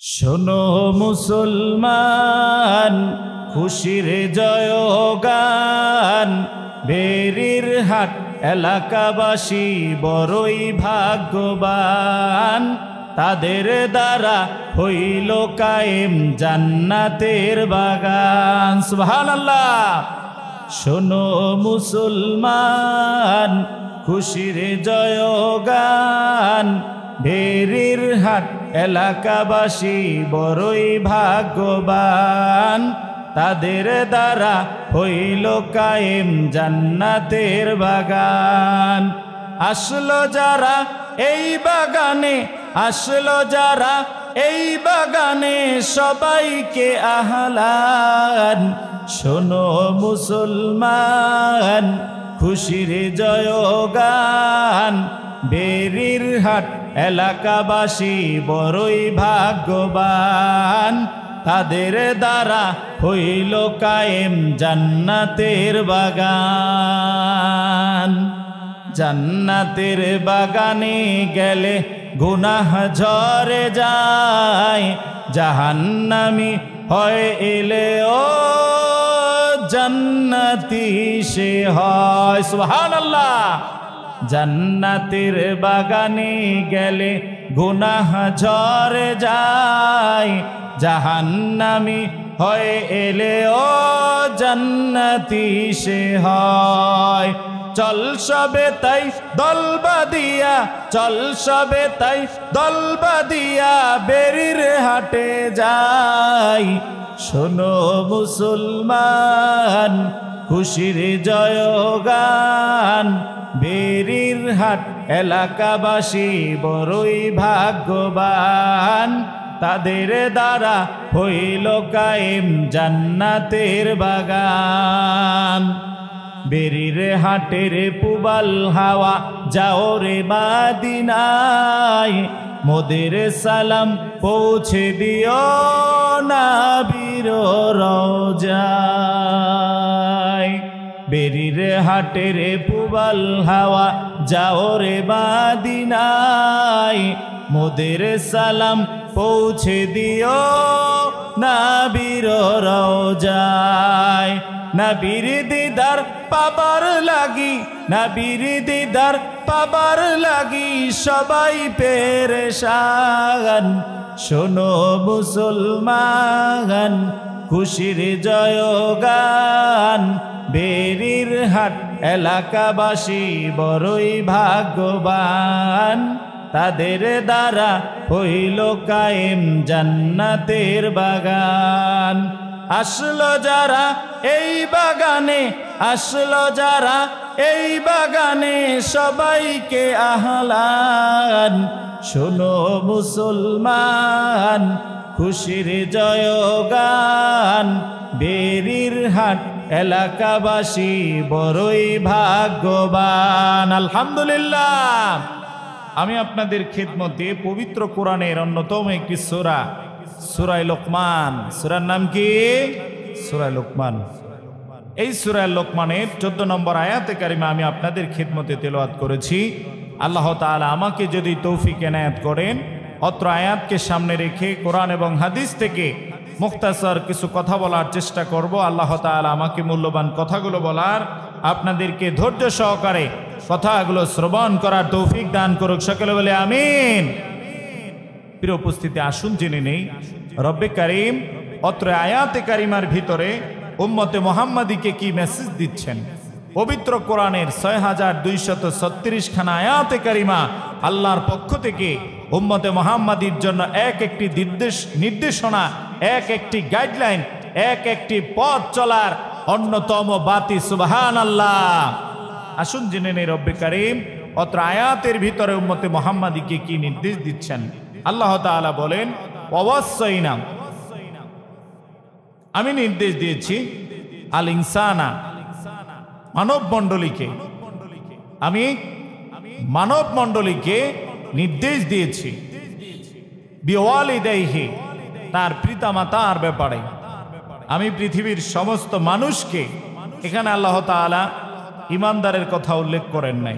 শোনো মুসলমান, খুশির জয়গান, বেরির হাট এলাকাবাসী বড়ই ভাগ্যবান। তাদের দ্বারা হইল কায়েম জান্নাতের বাগান। সুবহানাল্লাহ। শোনো মুসলমান, খুশির জয়গান, বেরির হাট এলাকাবাসী বড়ই ভাগ্যবান। তাদের দ্বারা হইল কায়েম জান্নাতের বাগান। আসলো যারা এই বাগানে, আসলো যারা এই বাগানে, সবাইকে আহলান। শোনো মুসলমান, খুশির জয়গান, বেরির হাট এলাকাবাসী বড়ই ভাগ্যবান। তাদের দ্বারা হইল কায়েম জান্নাতের বাগান। জান্নাতের বাগানে গেলে গুনাহ ঝরে যায়, জাহান্নামী হয় এলে ও জান্নাতি সে হয়। সুবহানাল্লাহ। জান্নাতের বাগানে গেলে গুনাহ ঝরে যায়, জাহান্নামী হয় এলে ও জান্নাতি সে হয়। চল সবে তাই দল বাঁধিয়া, চল সবে তাই দল বাঁধিয়া, বেরির হাটে যাই। শোনো মুসলমান, খুশির জয়গান, বেরির হাট এলাকাবাসী বড়ই ভাগ্যবান। তাদের দ্বারা হইল কায়েম জান্নাতের বাগান। বেরির হাটের পুবাল হাওয়া যাও রে মদিনায়, মোদের সালাম পৌঁছে দিও নবীর রওজায়। বেরির হাটের পুবাল হাওয়া যাও রে মদিনায়, মোদের সালাম পৌঁছে দিও নবীর রওজায়। নবীর দিদার পাবার লাগি, নবীর দিদার পাবার লাগি, সবাই পেরেশান। শোনো মুসলমান, খুশির জয়গান, বেরির হাট এলাকাবাসী বড়ই ভাগ্যবান। তাদের দ্বারা হইল কায়েম জান্নাতের বাগান। আসলো যারা এই বাগানে, আসলো যারা এই বাগানে, সবাইকে আহলান। শোনো মুসলমান, খুশির জয়গান, বেরির হাট এলাকাবাসী বড়ই ভাগ্যবান। আলহামদুলিল্লাহ। আমি আপনাদের খিদমতে পবিত্র কোরআনের অন্যতম একটি সূরা, সূরা লোকমান। সূরার নাম কি? সূরা লোকমান। এই সূরা লোকমানের 14 নম্বর আয়াতে কারিমা আমি আপনাদের খিদমতে তেলাওয়াত করেছি। আল্লাহ তাআলা আমাকে যদি তৌফিক এনায়েত করেন, অত্র আয়াতকে সামনে রেখে কোরআন এবং হাদিস থেকে মুখতাসার কিছু কথা বলার চেষ্টা করব। আল্লাহ তাআলা আমাকে মূল্যবান কথাগুলো বলার, আপনাদেরকে ধৈর্য সহকারে কথাগুলো শ্রবণ করার তৌফিক দান করুক। সকলে বলে আমিন। প্রিয় উপস্থিতি, আসুন জেনে নেই রব্বে কারীম অত্র আয়াতে কারিমার ভিতরে উম্মতে মুহাম্মাদীকে কি মেসেজ দিচ্ছেন। পবিত্র কোরআনের 6236 খানা আয়াতে কারিমা আল্লাহর পক্ষ থেকে উম্মতে মুহাম্মাদীর জন্য এক একটি নির্দেশনা, এক একটি গাইডলাইন, এক একটি পথ চলার অন্যতম বাতি। সুবহানাল্লাহ। আসুন জেনে নেই রব্বে কারীম অত্র আয়াতের ভিতরে উম্মতে মুহাম্মাদীকে কি নির্দেশ দিচ্ছেন। আল্লাহ তাআলা বলেন, ওয়াসাইনা, আমি নির্দেশ দিয়েছি, আল ইনসানা, মানব মণ্ডলীকে, আমি মানব মণ্ডলীকে নির্দেশ দিয়েছি, বিওয়ালিদাইহি, তার পিতামাতার ব্যাপারে। আমি পৃথিবীর সমস্ত মানুষকে, এখানে আল্লাহ তাআলা ইমানদারের কথা উল্লেখ করেন নাই,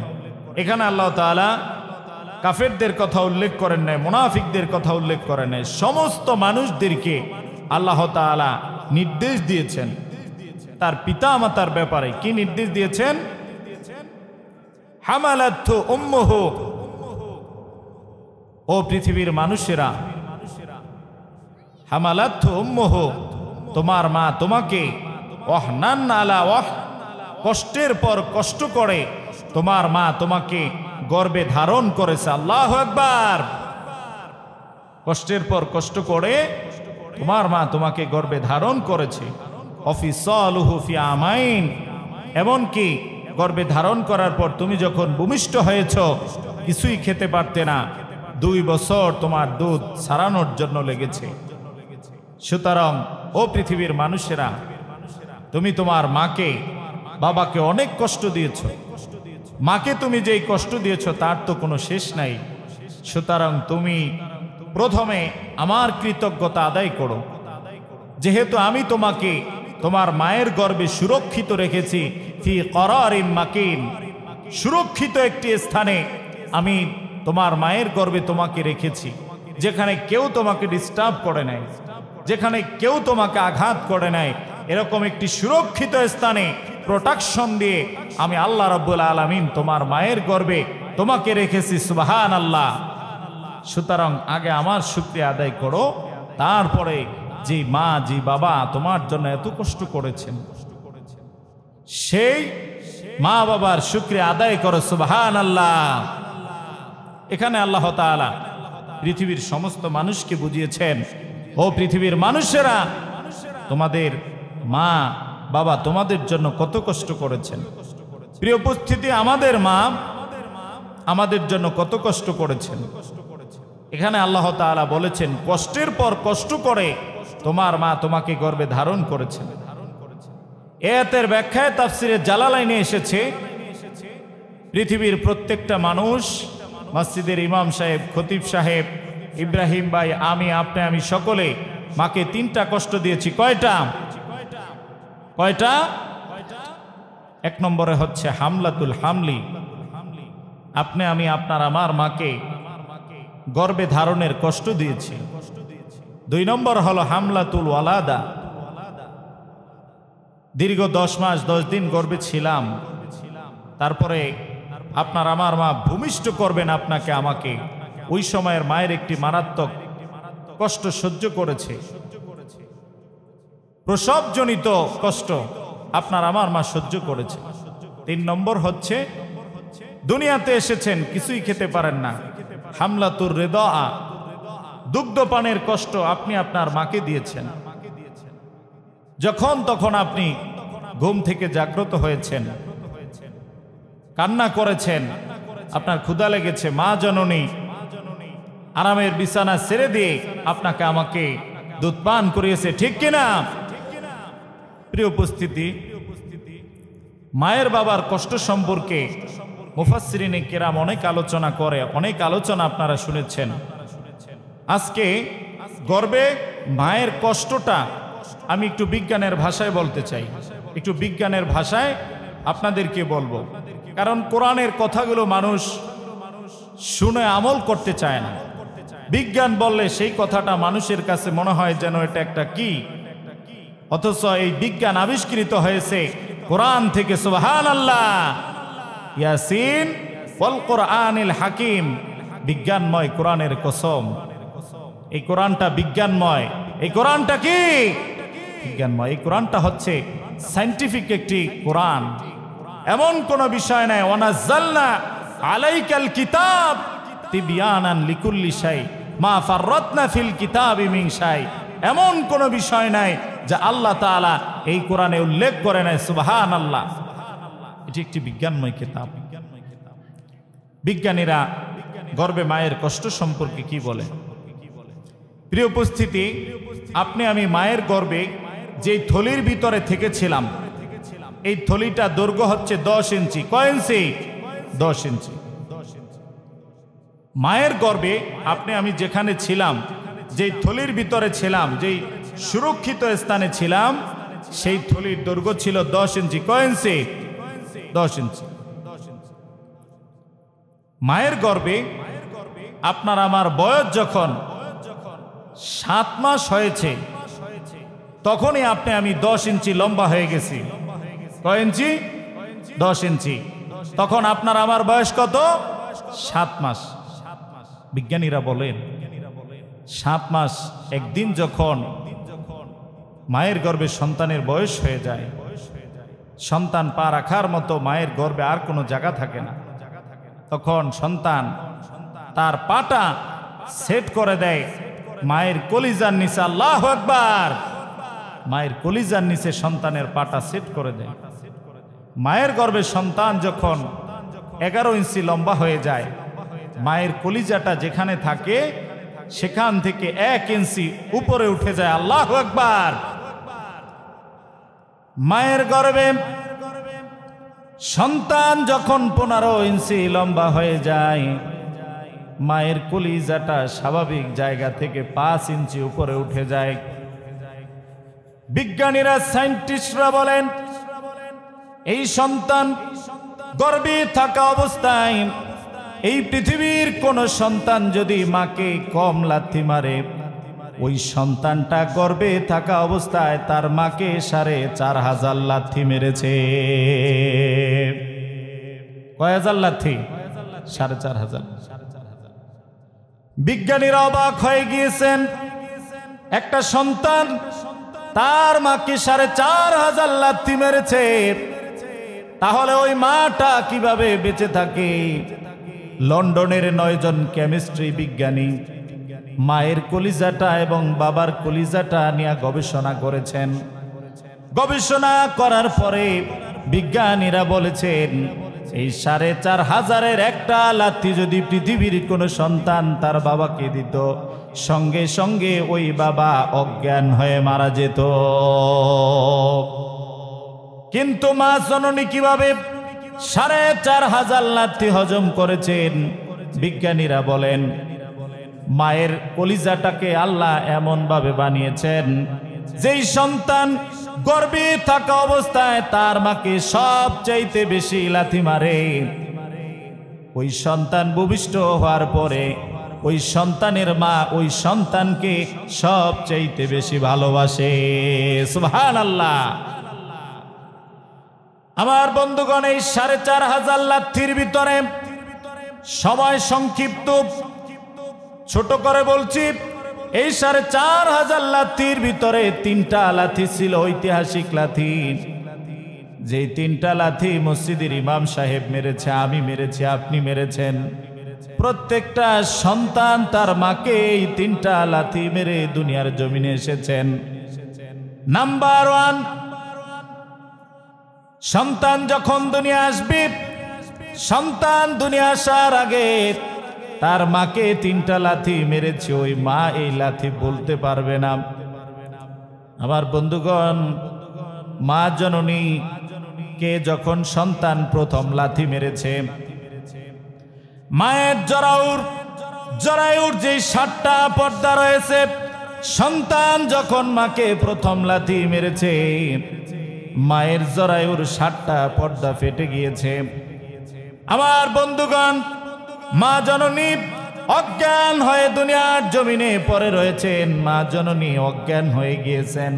এখানে আল্লাহ তাআলা কাফেরদের কথা উল্লেখ করেন নাই, মুনাফিকদের কথা উল্লেখ করেন নাই, সমস্ত মানুষদেরকে আল্লাহ তাআলা নির্দেশ দিয়েছেন তার পিতা মাতার ব্যাপারে। কি নির্দেশ দিয়েছেন? হামালাতহু উম্মুহু, ও পৃথিবীর মানুষেরা, হামালাতহু উম্মুহু, তোমার মা তোমাকে ওয়াহনান আলা ওয়াহ, কষ্টের পর কষ্ট করে তোমার মা তোমাকে গর্ভে ধারণ করেছে। আল্লাহু আকবার। কষ্টের পর কষ্ট করে তোমার মা তোমাকে গর্ভে ধারণ করেছে। অফিসালুহু ফি আমাইন, এমনকি গর্ভে ধারণ করার পর তুমি যখন ভূমিষ্ঠ হয়েছ, কিছুই খেতে পারতে না, 2 বছর তোমার দুধ ছাড়ানোর জন্য লেগেছে। সুতরাং ও পৃথিবীর মানুষেরা, তুমি তোমার মাকে বাবাকে অনেক কষ্ট দিয়েছ। মাকে তুমি যেই কষ্ট দিয়েছ তার তো কোনো শেষ নাই। সুতরাং তুমি প্রথমে আমার কৃতজ্ঞতা আদায় করো, যেহেতু আমি তোমাকে তোমার মায়ের গর্ভে সুরক্ষিত রেখেছি। ফি করারিম মাকিন, সুরক্ষিত একটি স্থানে আমি তোমার মায়ের গর্ভে তোমাকে রেখেছি, যেখানে কেউ তোমাকে ডিস্টার্ব করে নাই, যেখানে কেউ তোমাকে আঘাত করে নাই। এরকম একটি সুরক্ষিত স্থানে প্রোটেকশন দিয়ে আমি আল্লাহ রাব্বুল আলামিন তোমার মায়ের গর্ভে তোমাকে রেখেছি। সুবহানাল্লাহ। সুতরাং আগে আমার শুকরিয়া আদায় করো, তারপরে যে মা যে বাবা তোমার জন্য এত কষ্ট করেছেন সেই মা বাবার শুকরিয়া আদায় করো। সুবহানাল্লাহ। এখানে আল্লাহ তাআলা পৃথিবীর সমস্ত মানুষকে বুঝিয়েছেন, ও পৃথিবীর মানুষেরা, তোমাদের মা বাবা তোমাদের জন্য কত কষ্ট করেছেন। প্রিয় উপস্থিতি, আমাদের মা আমাদের জন্য কত কষ্ট করেছেন। এখানে আল্লাহ তাআলা বলেছেন, কষ্টের পর কষ্ট করে তোমার মা তোমাকে গর্ভে ধারণ করেছেন। এর ব্যাখ্যায় তাফসিরে জালালাইনে এসেছে, পৃথিবীর প্রত্যেকটা মানুষ, মসজিদের ইমাম সাহেব, খতিব সাহেব, ইব্রাহিম ভাই, আমি, আপনি, আমি সকলে মাকে 3টা কষ্ট দিয়েছি। কয়টা? 1 নম্বরে হচ্ছে হামলাতুল হামলি, আপনি আমি আপনার আমার মাকে গর্ভে ধারণের কষ্ট দিয়েছি। 2 নম্বর হলো হামলাতুল ওয়ালাদা, দীর্ঘ 10 মাস 10 দিন গর্ভে ছিলাম, তারপরে আপনার আমার মা ভূমিষ্ঠ করবেন আপনাকে আমাকে। ওই সময়ের মায়ের একটি মারাত্মক কষ্ট সহ্য করেছে, প্রসবজনিত কষ্ট আপনার আমার মা সহ্য করেছে। 3 নম্বর হচ্ছে দুনিয়াতে এসেছেন, কিছুই খেতে পারেন না, হামলাতুর রিদা, দুগ্ধপানের কষ্ট আপনি আপনার মাকে দিয়েছেন। যখন তখন আপনি ঘুম থেকে জাগ্রত হয়েছেন, কান্না করেছেন, আপনার ক্ষুধা লেগেছে, মা জননী আরামের বিছানা ছেড়ে দিয়ে আপনাকে আমাকে দুধ পান করিয়েছে, ঠিক কিনা? প্রিয় উপস্থিতি, মায়ের বাবার কষ্ট সম্পর্কে মুফাসসিরিনে কেরাম অনেক আলোচনা করে, অনেক আলোচনা আপনারা শুনেছেন। আজকে গর্ভে মায়ের কষ্টটা আমি একটু বিজ্ঞানের ভাষায় বলতে চাই, একটু বিজ্ঞানের ভাষায় আপনাদেরকে বলবো, কারণ কোরআনের কথাগুলো মানুষ শুনে আমল করতে চায় না। বিজ্ঞান বললে সেই কথাটা মানুষের কাছে মনে হয় যেন এটা একটা কি, অথচ এই বিজ্ঞান আবিষ্কৃত হয়েছে কোরআন থেকে। সুবহানাল্লাহ। ইয়াসিন ওয়াল কোরআনিল হাকিম, বিজ্ঞানময় কোরআনের কসম। এই কোরআনটা বিজ্ঞানময়। এই কোরআনটা কি? বিজ্ঞানময়। এই কোরআনটা হচ্ছে সায়েন্টিফিক একটি কোরআন। এমন কোন বিষয় নাই, ওয়ানাজ্জালনা আলাইকাল কিতাব তিবয়ানান লিকুল্লি শাই মা ফাররাতনা ফিল কিতাবি মিন শাই, এমন কোন বিষয় নাই যা আল্লাহ তাআলা এই কোরআনে উল্লেখ করে নাই। সুবহানাল্লাহ। এটি একটি বিজ্ঞানময় কিতাব। বিজ্ঞানীরা গর্ভে মায়ের কষ্ট সম্পর্কে কি বলে? প্রিয় উপস্থিতি, আপনি আমি মায়ের গর্ভে যে থলির ভিতরে থেকেছিলাম, এই থলিটা দৈর্ঘ্য হচ্ছে 10 ইঞ্চি। কয় ইঞ্চি? 10 ইঞ্চি। মায়ের গর্ভে আপনি আমি যেখানে ছিলাম, যেই থলির ভিতরে ছিলাম, যেই সুরক্ষিত স্থানে ছিলাম, সেই থলির দৈর্ঘ্য ছিল 10 ইঞ্চি। কয় ইঞ্চি? 10 ইঞ্চি। মায়ের গর্ভে আপনার আমার বয়স যখন 7 মাস হয়েছে তখনই আপনি আমি 10 ইঞ্চি লম্বা হয়ে গেছি। কয় ইঞ্চি? 10 ইঞ্চি। তখন আপনার আমার বয়স কত? 7 মাস। বিজ্ঞানীরা বলেন 7 মাস একদিন যখন মায়ের গর্ভে সন্তানের বয়স হয়ে যায়, সন্তান পা রাখার মতো মায়ের গর্ভে আর কোনো জায়গা থাকে না, তখন সন্তান তার পাটা সেট করে দেয় মায়ের কলিজার নিচে। আল্লাহু আকবার! মায়ের কলিজার নিচে সন্তানের পাটা সেট করে দেয়। মায়ের গর্ভে সন্তান যখন 11 ইঞ্চি লম্বা হয়ে যায়, মায়ের কলিজাটা যেখানে থাকে সেখান থেকে 1 ইঞ্চি উপরে উঠে যায়। আল্লাহু আকবার! মায়ের গর্ভে সন্তান যখন 15 ইঞ্চি লম্বা হয়ে যায়, মায়ের কলিজাটা স্বাভাবিক জায়গা থেকে 5 ইঞ্চি উপরে উঠে যায়। বিজ্ঞানীরা, সায়েন্টিস্টরা বলেন এই সন্তান গর্ভে থাকা অবস্থায় এই পৃথিবীর কোন সন্তান যদি মাকে কম লাথি মারে, ওই সন্তানটা গর্ভে থাকা অবস্থায় তার মাকে 4500 লাথি মেরেছে। কয় হাজার লাথি? 4500। বিজ্ঞানীরা অবাক হয়ে গিয়েছেন, একটা সন্তান তার মাকে 4500 লাথি মেরেছে, তাহলে ওই মাটা কিভাবে বেঁচে থাকে? লন্ডনের 9 জন কেমিস্ট্রি বিজ্ঞানী মায়ের কলিজাটা এবং বাবার কলিজাটা নিয়ে গবেষণা করেছেন। গবেষণা করার পরে বিজ্ঞানীরা বলেছেন এই 4500-এর একটা লাথি যদি পৃথিবীর কোনো সন্তান তার বাবাকে দিত, সঙ্গে সঙ্গে ওই বাবা অজ্ঞান হয়ে মারা যেত। কিন্তু মা জননী কিভাবে 4500 লাথি হজম করেছেন? বিজ্ঞানীরা বলেন মায়ের কলিজাটাকে আল্লাহ এমন ভাবে বানিয়েছেন, যেই সন্তান গর্ভে থাকা অবস্থায় তার মাকে সবচাইতে বেশি লাথি মারে, ওই সন্তান ভূমিষ্ঠ হওয়ার পরে ওই সন্তানের মা ওই সন্তানকে সবচাইতে বেশি ভালোবাসে। সুবহানাল্লাহ। আমার বন্ধুগণ, এই 4500 লাথির ভিতরে সময় সংক্ষিপ্ত, ছোট করে বলছি, এই 4500 লাথির ভিতরে 3টা লাথি ছিল ঐতিহাসিক লাথি। যে 3টা লাথি মসজিদের ইমাম সাহেব মেরেছে, আমি মেরেছি, আপনি মেরেছেন। প্রত্যেকটা সন্তান তার মাকে এই 3টা লাথি মেরে দুনিয়ার জমিনে এসেছেন। নাম্বার 1, সন্তান যখন দুনিয়া আসবে, সন্তান দুনিয়া আসার আগে তার মাকে 3টা লাথি মেরেছে, ওই মা এই লাথি বলতে পারবে না। আমার বন্ধুগণ, মা জননী কে যখন সন্তান প্রথম লাথি মেরেছে, মায়ের জরায়ুর যে 7টা পর্দা রয়েছে, সন্তান যখন মাকে প্রথম লাথি মেরেছে, মায়ের জরায়ুর 7টা পর্দা ফেটে গিয়েছে। আমার বন্ধুগণ, মা জননী অজ্ঞান হয়ে দুনিয়ার জমিনে পড়ে রয়েছেন, মা জননী অজ্ঞান হয়ে গিয়েছেন।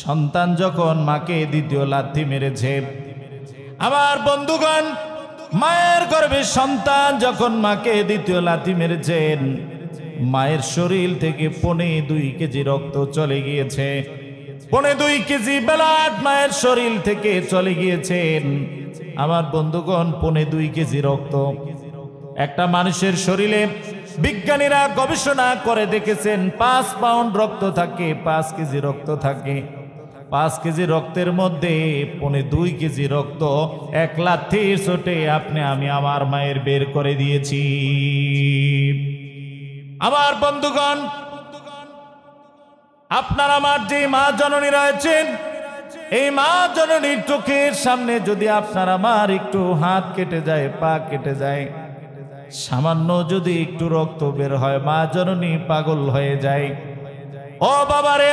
সন্তান যখন মাকে দ্বিতীয় লাথি মেরেছে, আমার বন্ধুগণ, মায়ের গর্ভে সন্তান যখন মাকে দ্বিতীয় লাথি মেরেছেন, মায়ের শরীর থেকে 2.25 কেজি রক্ত চলে গিয়েছে। 2.25 কেজি ব্লাড মায়ের শরীর থেকে চলে গিয়েছেন। আমার বন্ধুগণ, 2.25 কেজি রক্ত একটা মানুষের শরীরে বিজ্ঞানীরা গবেষণা করে দেখেছেন 5 পাউন্ড রক্ত থাকে, 5 কেজি রক্ত থাকে। 5 কেজি রক্তের মধ্যে 2.25 কেজি রক্ত এক লাথির চোটে আপনি আমি আমার মায়ের বের করে দিয়েছি। আমার বন্ধুগণ, আপনার আমার যে মা জননী রয়েছেন, এই মা জননীর চোখের সামনে যদি আপনার আমার একটু হাত কেটে যায়, পা কেটে যায়, সামান্য যদি একটু রক্ত বের হয়, মা জননী পাগল হয়ে যায়। ও বাবারে,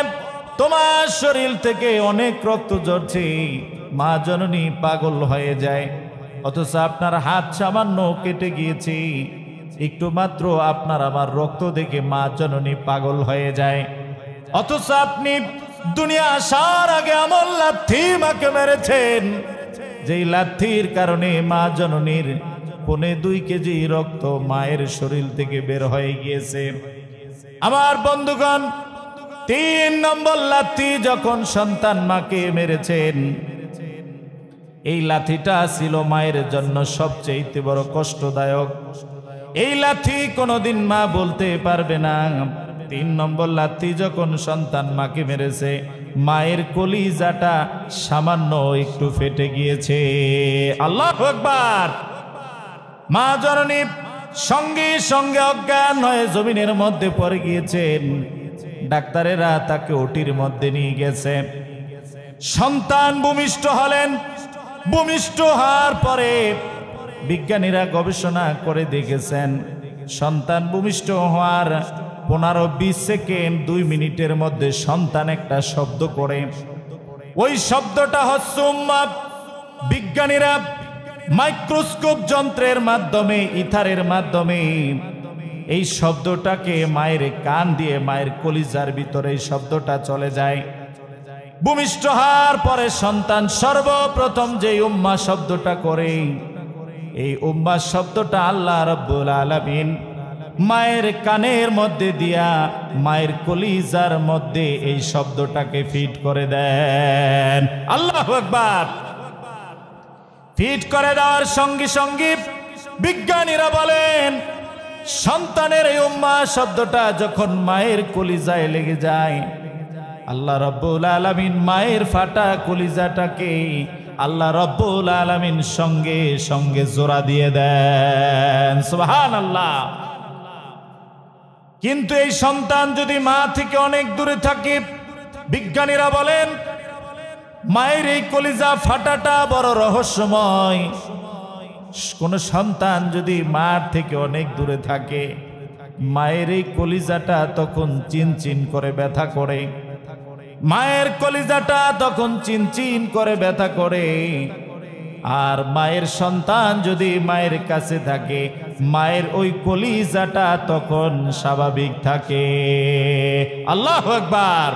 তোমার শরীর থেকে অনেক রক্ত ঝরছে, মা জননী পাগল হয়ে যায়। অথচ আপনার হাত সামান্য কেটে গিয়েছে, একটু মাত্র আপনার আমার রক্ত দেখে মা জননী পাগল হয়ে যায়, অথচ আপনি দুনিয়া আসার আগে এমন লাথি মাকে মেরেছেন যেই লাথির কারণে মা জননীর 2.5 কেজি রক্ত মায়ের শরীর থেকে বের হয়ে গিয়েছে। আমার বন্ধুগণ, 3 নম্বর লাথি যখন সন্তান মাকে মেরেছেন, এই লাথিটা ছিল মায়ের জন্য সবচেয়ে বড় কষ্টদায়ক। এই লাথি কোনোদিন মা বলতে পারবে না। 3 নম্বর লাথি যখন সন্তান মাকে মেরেছে, মায়ের কলিজাটা সামান্য একটু ফেটে গিয়েছে। আল্লাহু আকবার। মা জননী সঙ্গে সঙ্গে অজ্ঞান হয়ে জমিনের মধ্যে পড়ে গিয়েছেন। ডাক্তারেরা তাকে ওটির মধ্যে নিয়ে গেছে। সন্তান ভূমিষ্ঠ হলেন। ভূমিষ্ঠ হওয়ার পরে বিজ্ঞানীরা গবেষণা করে দেখেছেন, সন্তান ভূমিষ্ঠ হওয়ার 15-20 সেকেন্ড 2 মিনিটের মধ্যে সন্তান একটা শব্দ করে। ওই শব্দটা হচ্ছে উম্মা। বিজ্ঞানীরা মাইক্রোস্কোপ যন্ত্রের মাধ্যমে, ইথারের মাধ্যমে এই শব্দটাকে মায়ের কান দিয়ে মায়ের কলিজার ভিতরে এই শব্দটা চলে যায়। ভূমিষ্ঠ হওয়ার পরে সন্তান সর্বপ্রথম যে উম্মা শব্দটা করে, এই উম্মা শব্দটা আল্লাহ রাব্বুল আলামিন মায়ের কানের মধ্যে দিয়া মায়ের কলিজার মধ্যে এই শব্দটাকে ফিট করে দেন। আল্লাহু আকবার। ফিট করে দেওয়ার সঙ্গে সঙ্গে বিজ্ঞানীরা বলেন, সন্তানের এই উম্মা শব্দটা যখন মায়ের কলিজায় লেগে যায়, আল্লাহ রাব্বুল আলামিন মায়ের ফাটা কলিজাটাকে আল্লাহ রাব্বুল আলামিন সঙ্গে সঙ্গে জোড়া দিয়ে দেন। সুবহানাল্লাহ। কিন্তু এই সন্তান যদি মা থেকে অনেক দূরে থাকে, বিজ্ঞানীরা বলেন মায়ের এই কলিজা ফাটাটা বড় রহস্যময়। কোন সন্তান যদি মার থেকে অনেক দূরে থাকে, মায়ের এই কলিজাটা তখন চিনচিন করে ব্যথা করে। মায়ের কলিজাটা তখন চিনচিন করে ব্যথা করে। আর মায়ের সন্তান যদি মায়ের কাছে থাকে, মায়ের ওই কলিজাটা তখন স্বাভাবিক থাকে। আল্লাহু আকবার।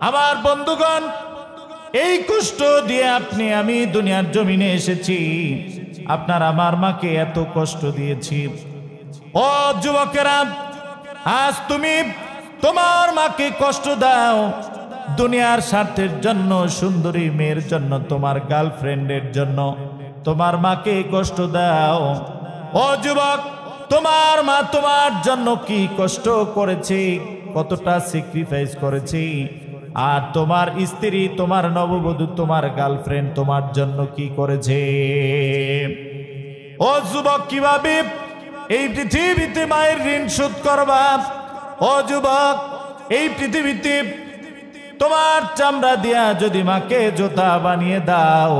আমার বন্ধুগণ, এই কষ্ট দিয়ে আপনি আমি দুনিয়ার জমিনে এসেছি। আপনার আমার মাকে এত কষ্ট দিয়েছি। ও যুবকেরা, আজ তুমি তোমার মাকে কষ্ট দাও দুনিয়ার স্বার্থের জন্য, সুন্দরী মেয়ের জন্য, তোমার গার্লফ্রেন্ডের জন্য তোমার মাকে কষ্ট দাও। ও যুবক, তোমার মা তোমার জন্য কি কষ্ট করেছে, কতটা স্যাক্রিফাইস করেছে। আর তোমার স্ত্রী, তোমার নববধূ, তোমার গার্লফ্রেন্ড তোমার জন্য কি করেছে। ও যুবক, কিভাবে এই পৃথিবীতে মায়ের ঋণ শোধ করবা। ও যুবক, এই পৃথিবীতে তোমার চামড়া দিয়া যদি মাকে জুতা বানিয়ে দাও,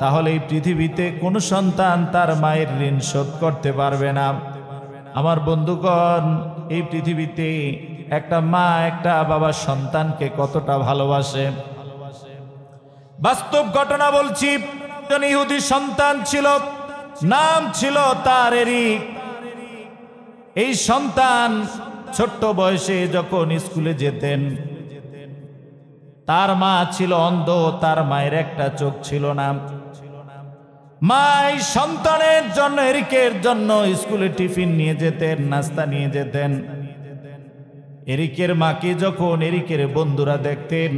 তাহলে এই পৃথিবীতে কোন সন্তান তার মায়ের ঋণ শোধ করতে পারবে না। আমার বন্ধুগণ, এই পৃথিবীতে একটা মা, একটা বাবা সন্তানকে কতটা ভালোবাসে। বাস্তব ঘটনা বলছি। একজন ইহুদি সন্তান ছিল, নাম ছিল তার এরিক। এই সন্তান ছোট্ট বয়সে যখন স্কুলে যেতেন, তার মা ছিল অন্ধ, তার মায়ের একটা চোখ ছিল না। মা এই সন্তানের জন্য, এরিকের জন্য স্কুলে টিফিন নিয়ে যেতেন, নাস্তা নিয়ে যেতেন। এরিকের মাকে যখন এরিকের বন্ধুরা দেখতেন,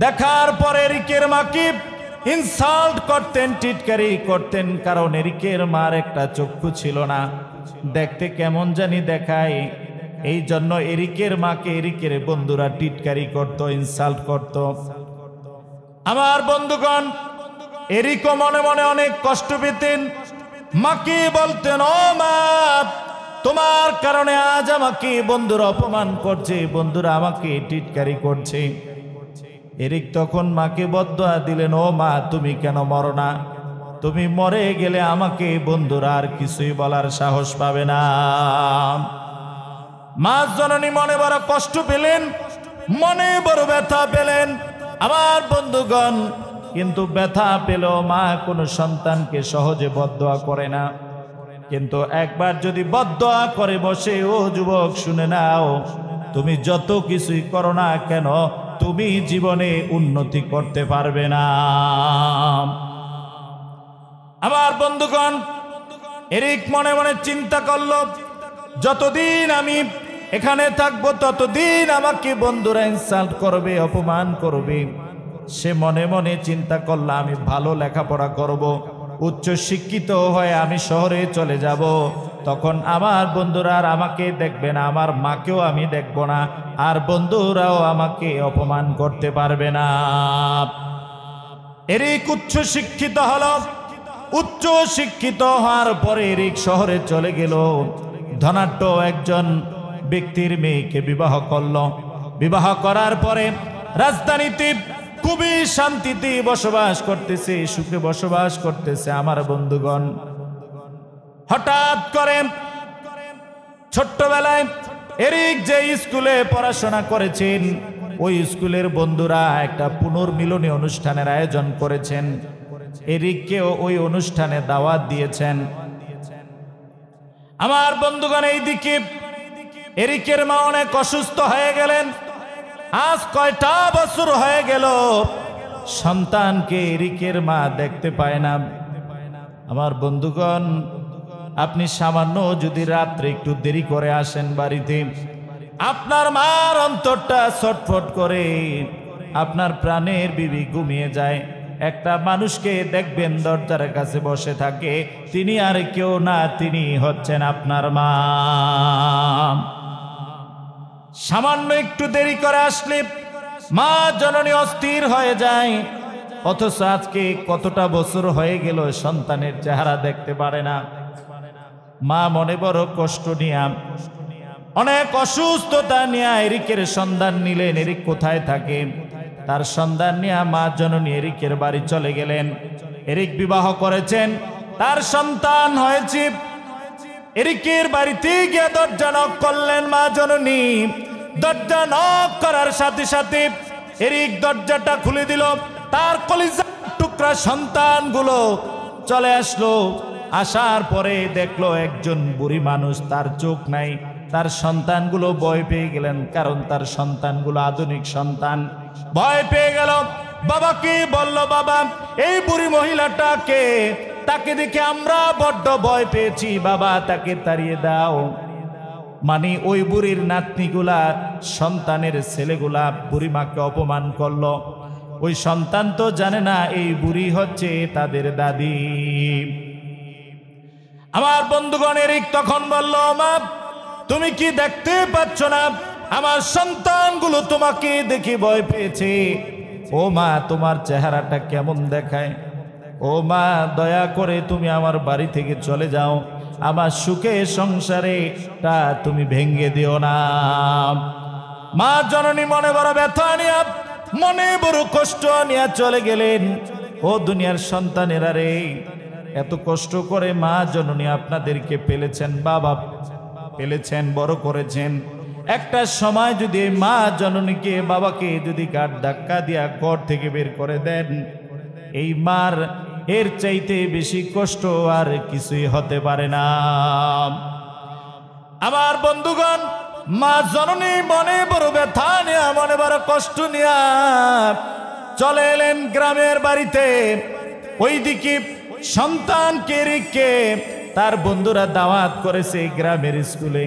দেখার পর এরিকের মাকে ইনসাল্ট করতেন, টিটকারি করতেন। কারণ এরিকের মার একটা চক্ষু ছিল না, দেখতে কেমন জানি দেখায়। এই জন্য এরিকের মাকে এরিকের বন্ধুরা টিটকারি করত, ইনসাল্ট করত। আমার বন্ধুগণ, এরিকও মনে মনে অনেক কষ্ট পেতেন। মাকে বলতেন, ও মা, তোমার কারণে আজ আমাকে বন্ধুরা অপমান করছে, বন্ধুরা আমাকে টিটকারি করছে। এরিক তখন মাকে বদদোয়া দিলেন, ও মা, তুমি কেন মরো না? তুমি মরে গেলে আমাকে বন্ধুরা আর কিছুই বলার সাহস পাবে না। মা জননী মনে বড় কষ্ট পেলেন, মনে বড় ব্যথা পেলেন। আমার বন্ধুগণ, কিন্তু ব্যথা পেল, মা কোনো সন্তানকে সহজে বদদোয়া করে না। কিন্তু একবার যদি বদদোয়া করে বসে, ও যুবক শুনে নাও, তুমি যত কিছুই করো না কেন, তুমি জীবনে উন্নতি করতে পারবে না। আমার বন্ধুগণ, এরিক মনে মনে চিন্তা করলো, যতদিন আমি এখানে থাকবো ততদিন আমাকে বন্ধুরা ইনসাল্ট করবে, অপমান করবে। সে মনে মনে চিন্তা করলো, আমি ভালো লেখাপড়া করব, উচ্চ শিক্ষিত হয়ে আমি শহরে চলে যাব, তখন আমার বন্ধুরা আর আমাকে দেখবে না, আমার মাকেও আমি দেখব না, আর বন্ধুরাও আমাকে অপমান করতে পারবে না। এরিক উচ্চ শিক্ষিত হলো। উচ্চ শিক্ষিত হওয়ার পরে এরিক শহরে চলে গেল। ধনাঢ্য একজন ব্যক্তির মেয়েকে বিবাহ করল। বিবাহ করার পরে রাজধানীতে খুবই শান্তিতে বসবাস করতেছে, সুখে বসবাস করতেছে। আমার বন্ধুগণ, হঠাৎ করে ছোট্টবেলায় এরিক যে স্কুলে পড়াশোনা করেছেন, ওই স্কুলের বন্ধুরা একটা পুনর্মিলনী অনুষ্ঠানের আয়োজন করেছেন। এরিককেও ওই অনুষ্ঠানে দাওয়াত দিয়েছেন। আমার বন্ধুগণ, এইদিকে এরিকের মা অনেক অসুস্থ হয়ে গেলেন। আজ কয়টা বছর হয়ে গেল সন্তানকে এরিকের মা দেখতে পায় না। আমার বন্ধুগণ, আপনি সামান্য যদি রাত্রে একটু দেরি করে আসেন বাড়িতে, আপনার মার অন্তরটা ছটফট করে, আপনার প্রাণের বিবি ঘুমিয়ে যায়। একটা মানুষকে দেখবেন দরজার কাছে বসে থাকে, তিনি আর কেউ না, তিনি হচ্ছেন আপনার মা। সামান্য একটু দেরি করে আসলে মা জননী অস্থির হয়ে যায়। অথচ আজকে কতটা বছর হয়ে গেল সন্তানের চেহারা দেখতে পারে না। মা মনে বড় কষ্ট নিয়ে, অনেক অসুস্থতা নিয়ে এরিকের সন্ধান নিলেন। এরিক কোথায় থাকে তার সন্ধান নিয়ে মা জননী এরিকের বাড়ি চলে গেলেন। এরিক বিবাহ করেছেন, তার সন্তান হয়েছে। এরিকের বাড়িতে গিয়ে দরজা নক করলেন মা জননী। দরজা নক করার সাথে সাথে এরিক দরজাটা খুলে দিল। তার কলিজার টুকরা সন্তানগুলো চলে আসলো। আসার পরে দেখলো একজন বুড়ি মানুষ, তার চোখ নাই। তার সন্তানগুলো ভয় পেয়ে গেলেন, কারণ তার সন্তানগুলো আধুনিক সন্তান। ভয় পেয়ে গেল। বাবাকে বলল, বাবা এই বুড়ি মহিলাটাকে, তাকে দেখে আমরা বড্ড ভয় পেয়েছি, বাবা তাকে তাড়িয়ে দাও। মানে ওই বুড়ির নাতনিগুলা, সন্তানের ছেলেগুলা বুড়ি মাকে অপমান করলো। ওই সন্তান তো জানে না এই বুড়ি হচ্ছে তাদের দাদি। আমার বন্ধুগণ, এরিক তখন বলল, মা তুমি কি দেখতে পাচ্ছ না আমার সন্তানগুলো তোমাকে দেখে ভয় পেয়েছে? ও মা, তোমার চেহারাটা কেমন দেখায়? ও মা, দয়া করে তুমি আমার বাড়ি থেকে চলে যাও, আমার সুখে সংসারেটা তুমি ভেঙে দিও না। মা জননী মনে বড় ব্যথা নিয়ে, মনে বড় কষ্ট নিয়ে চলে গেলেন। ও দুনিয়ার সন্তানেরা রে, এত কষ্ট করে মা জননী আপনাদেরকে পেলেছেন, বাবা পেলেছেন, বড় করেছেন। একটা সময় যদি মা জননীকে, বাবাকে যদি গাঁট ধাক্কা দিয়া ঘর থেকে বের করে দেন, এই মার এর চাইতে বেশি কষ্ট আর কিছুই হতে পারে না। আমার বন্ধুগণ, মা জননী মনে বড় ব্যথা নিয়া, মনে বড় কষ্ট নিয়া চলে এলেন গ্রামের বাড়িতে। ওইদিকে সন্তানকে এরিককে তার বন্ধুরা দাওয়াত করেছে গ্রামের স্কুলে।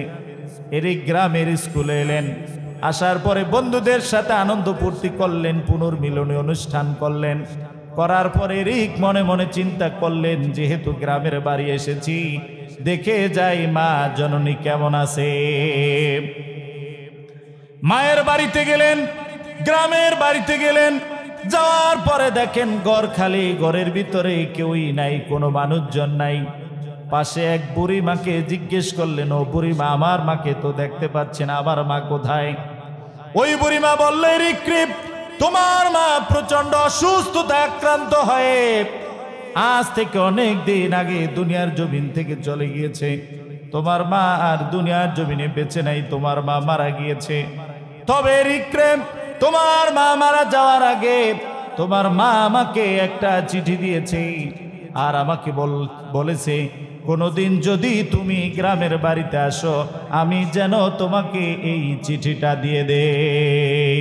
এরিক গ্রামের স্কুলে এলেন। আসার পরে বন্ধুদের সাথে আনন্দ ফুর্তি করলেন, পুনর্মিলনী অনুষ্ঠান করলেন। করার পরে এরিক মনে মনে চিন্তা করলেন, যেহেতু গ্রামের বাড়ি এসেছি, দেখে যাই মা জননী কেমন আছে। মায়ের বাড়িতে গেলেন, গ্রামের বাড়িতে গেলেন। যাওয়ার পরে দেখেন ঘর খালি, ঘরের ভিতরে কেউই নাই, কোনো মানুষজন নাই। পাশে এক বুড়ি মাকে জিজ্ঞেস করলেন, ও বুড়ি মা, আমার মাকে তো দেখতে পাচ্ছেন, আমার মা কোথায়? ওই বুড়ি মা বললে, এরিক, তোমার মা প্রচন্ড অসুস্থতা আক্রান্ত হয়ে আজ থেকে অনেক দিন আগে দুনিয়ার জমিন থেকে চলে গিয়েছে। তোমার মা আর দুনিয়ার জমিনে বেঁচে নাই, তোমার মা মারা গিয়েছে। তবে এরিক, তোমার মা মারা যাওয়ার আগে তোমার মা আমাকে একটা চিঠি দিয়েছে, আর আমাকে বলেছে কোনোদিন যদি তুমি গ্রামের বাড়িতে আসো, আমি যেন তোমাকে এই চিঠিটা দিয়ে দেই।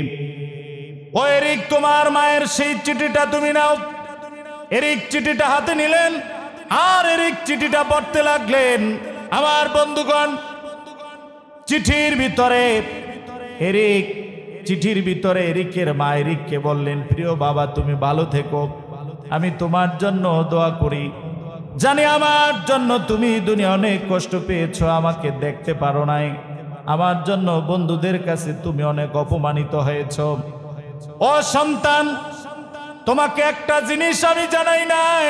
ও এরিক, তোমার মায়ের সেই চিঠিটা তুমি নাও। এরিক চিঠিটা হাতে নিলেন, আর এরিক চিঠিটা পড়তে লাগলেন। আমার বন্ধুগণ, চিঠির ভিতরে এরিকের মা এরিককে বললেন, প্রিয় বাবা, তুমি ভালো থেকো, আমি তোমার জন্য দোয়া করি। জানি আমার জন্য তুমি দুনিয়া অনেক কষ্ট পেয়েছো, আমাকে দেখতে পারো নাই। আমার জন্য বন্ধুদের কাছে তুমি অনেক অপমানিত হয়েছো। ও সন্তান, তোমাকে একটা জিনিস আমি জানাই নাই।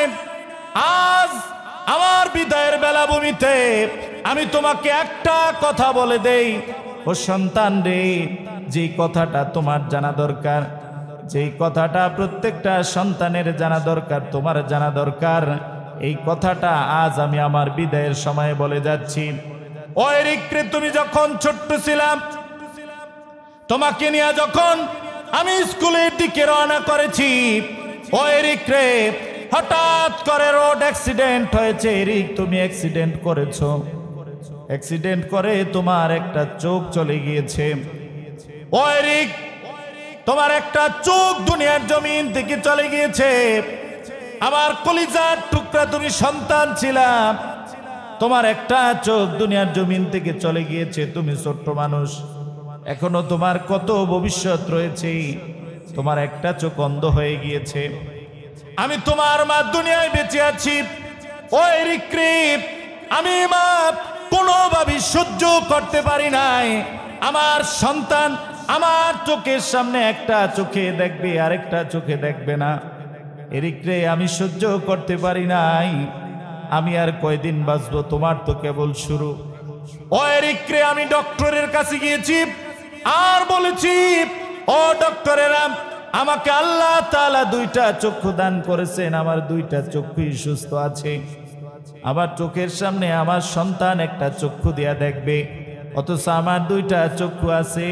আজ আমার বিদায়ের বেলাভূমিতে আমি তোমাকে একটা কথা বলে দেই। ও সন্তান রে, যেই কথাটা তোমার জানা দরকার, যেই কথাটা প্রত্যেকটা সন্তানের জানা দরকার, তোমার জানা দরকার, এই কথাটা আজ আমি আমার বিদায়ের সময় বলে যাচ্ছি। ও এরিক রে, তুমি যখন ছোট্ট ছিলাম, তোমাকে নিয়ে যখন আমি স্কুলের দিকে রওনা করেছি, ও এরিক রে, হঠাৎ করে রোড অ্যাক্সিডেন্ট হয়েছে। এরিক, তুমি অ্যাক্সিডেন্ট করেছো। অ্যাক্সিডেন্ট করে তোমার একটা চোখ চলে গিয়েছে। ও এরিক, তোমার একটা চোখ দুনিয়ার জমিন থেকে চলে গিয়েছে। আমার কলিজার টুকরা, তুমি সন্তান ছিলাম, তোমার একটা চোখ দুনিয়ার জমিন থেকে চলে গিয়েছে। তুমি ছোট্ট মানুষ, এখনো তোমার কত ভবিষ্যৎ রয়েছে। তোমার একটা চোখ অন্ধ হয়ে গিয়েছে। আমি তোমার মা দুনিয়ায় বেঁচে আছি। ও এরিক রে, আমি মা কোনোভাবে সহ্য করতে পারি নাই আমার সন্তান আমার চোখের সামনে একটা চোখে দেখবে, আরেকটা চোখে দেখবে না। এরিক রে, আমি সহ্য করতে পারি নাই। আমি আর কয়দিন বাঁচবো, তোমার তো কেবল শুরু। ও এরিক রে, আমি ডক্টরের কাছে গিয়েছি আর বলেছি, ও ডক্টরেরা, আমাকে আল্লাহ তাআলা দুইটা চক্ষু দান করেছেন, আমার দুইটা চক্ষুই সুস্থ আছে। আমার চোখের সামনে আমার সন্তান একটা চক্ষু দিয়া দেখবে, অথচ আমার দুইটা চক্ষু আছে।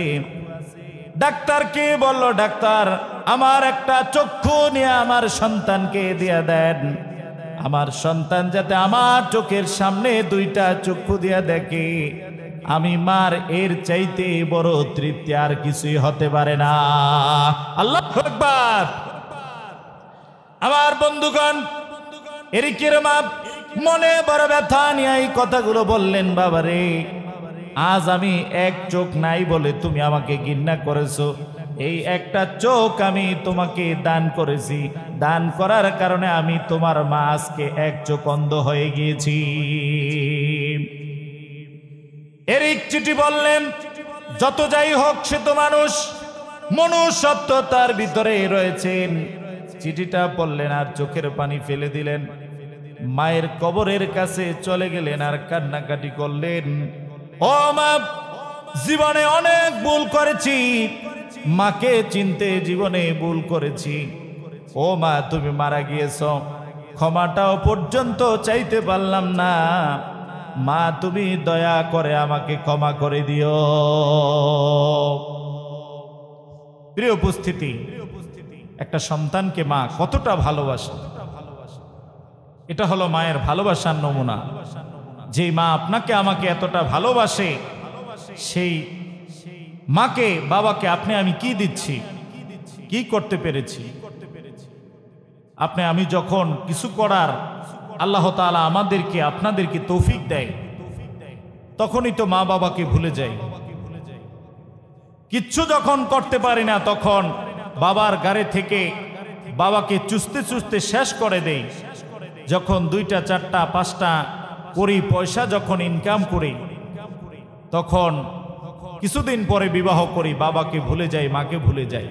ডাক্তারকে বলল, ডাক্তার, আমার একটা চক্ষু নিয়ে আমার সন্তানকে দিয়া দেন, আমার সন্তান যাতে আমার চোখের সামনে দুইটা চক্ষু দিয়া দেখে। আমি মার এর চাইতে বড় তৃপ্তি আর কিছুই হতে পারে না। আল্লাহু আকবার। আমার বন্ধুগণ, এরিকের মা মনে বড় ব্যথা নিয়ে এই কথাগুলো বললেন, বাবারে, আজ আমি এক চোখ নাই বলে তুমি আমাকে ঘৃণা করেছো। এই একটা চোখ আমি তোমাকে দান করেছি, দান করার কারণে আমি তোমার মা আজকে এক চোখ অন্ধ হয়ে গিয়েছি। এরিক চিঠি বললেন, যত যাই হোক সে তো মানুষ, মনুষ্যত্ব তার ভিতরে রয়েছেন। চিঠিটা পড়লেন আর চোখের পানি ফেলে দিলেন। মায়ের কবরের কাছে চলে গেলেন আর কান্নাকাটি করলেন। ও মা, জীবনে অনেক ভুল করেছি, মাকে চিনতে জীবনে ভুল করেছি। ও মা, তুমি মারা গিয়েছ, ক্ষমাটাও পর্যন্ত চাইতে পারলাম না। মা, তুমি দয়া করে আমাকে ক্ষমা করে দিও। প্রিয় উপস্থিতি, একটা সন্তানকে মা কতটা ভালোবাসে, এটা হলো মায়ের ভালোবাসার নমুনা। যেই মা আপনাকে আমাকে এতটা ভালোবাসে, সেই মাকে, বাবাকে আপনি আমি কি দিচ্ছি, কি করতে পেরেছি? আপনি আমি যখন কিছু করার আল্লাহ তাআলা আমাদেরকে আপনাদেরকে তৌফিক দেয়, তখনই তো মা বাবাকে ভুলে যাই। কিচ্ছু যখন করতে পারি না, তখন বাবার গাড়ি থেকে বাবাকে চুষতে চুষতে শেষ করে দেই। যখন 2টা 4টা 5টা করি পয়সা যখন ইনকাম করি, তখন কিছুদিন পরে বিবাহ করি, বাবাকে ভুলে যাই, মাকে ভুলে যাই।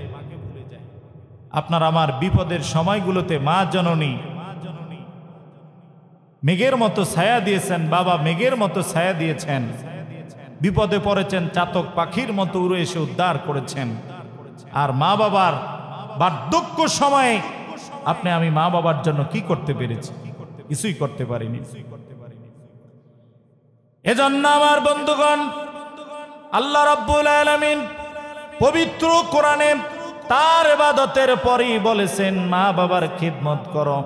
আপনার আমার বিপদের সময়গুলোতে মা জননী মেঘের মতো ছায়া দিয়েছেন, বাবা মেঘের মতো ছায়া দিয়েছেন। বিপদে পড়েছেন, চাতক পাখির মতো উড়ে এসে উদ্ধার করেছেন। আর মা বাবার বার্ধক্য সময়ে আপনি আমি মা বাবার জন্য কি করতে পেরেছি? কিছুই করতে পারিনি। এজন্য আমার বন্ধুগণ, আল্লাহ রাব্বুল আলামিন পবিত্র কোরআনে তার ইবাদতের পরই বলেছেন, মা বাবার খিদমত করো।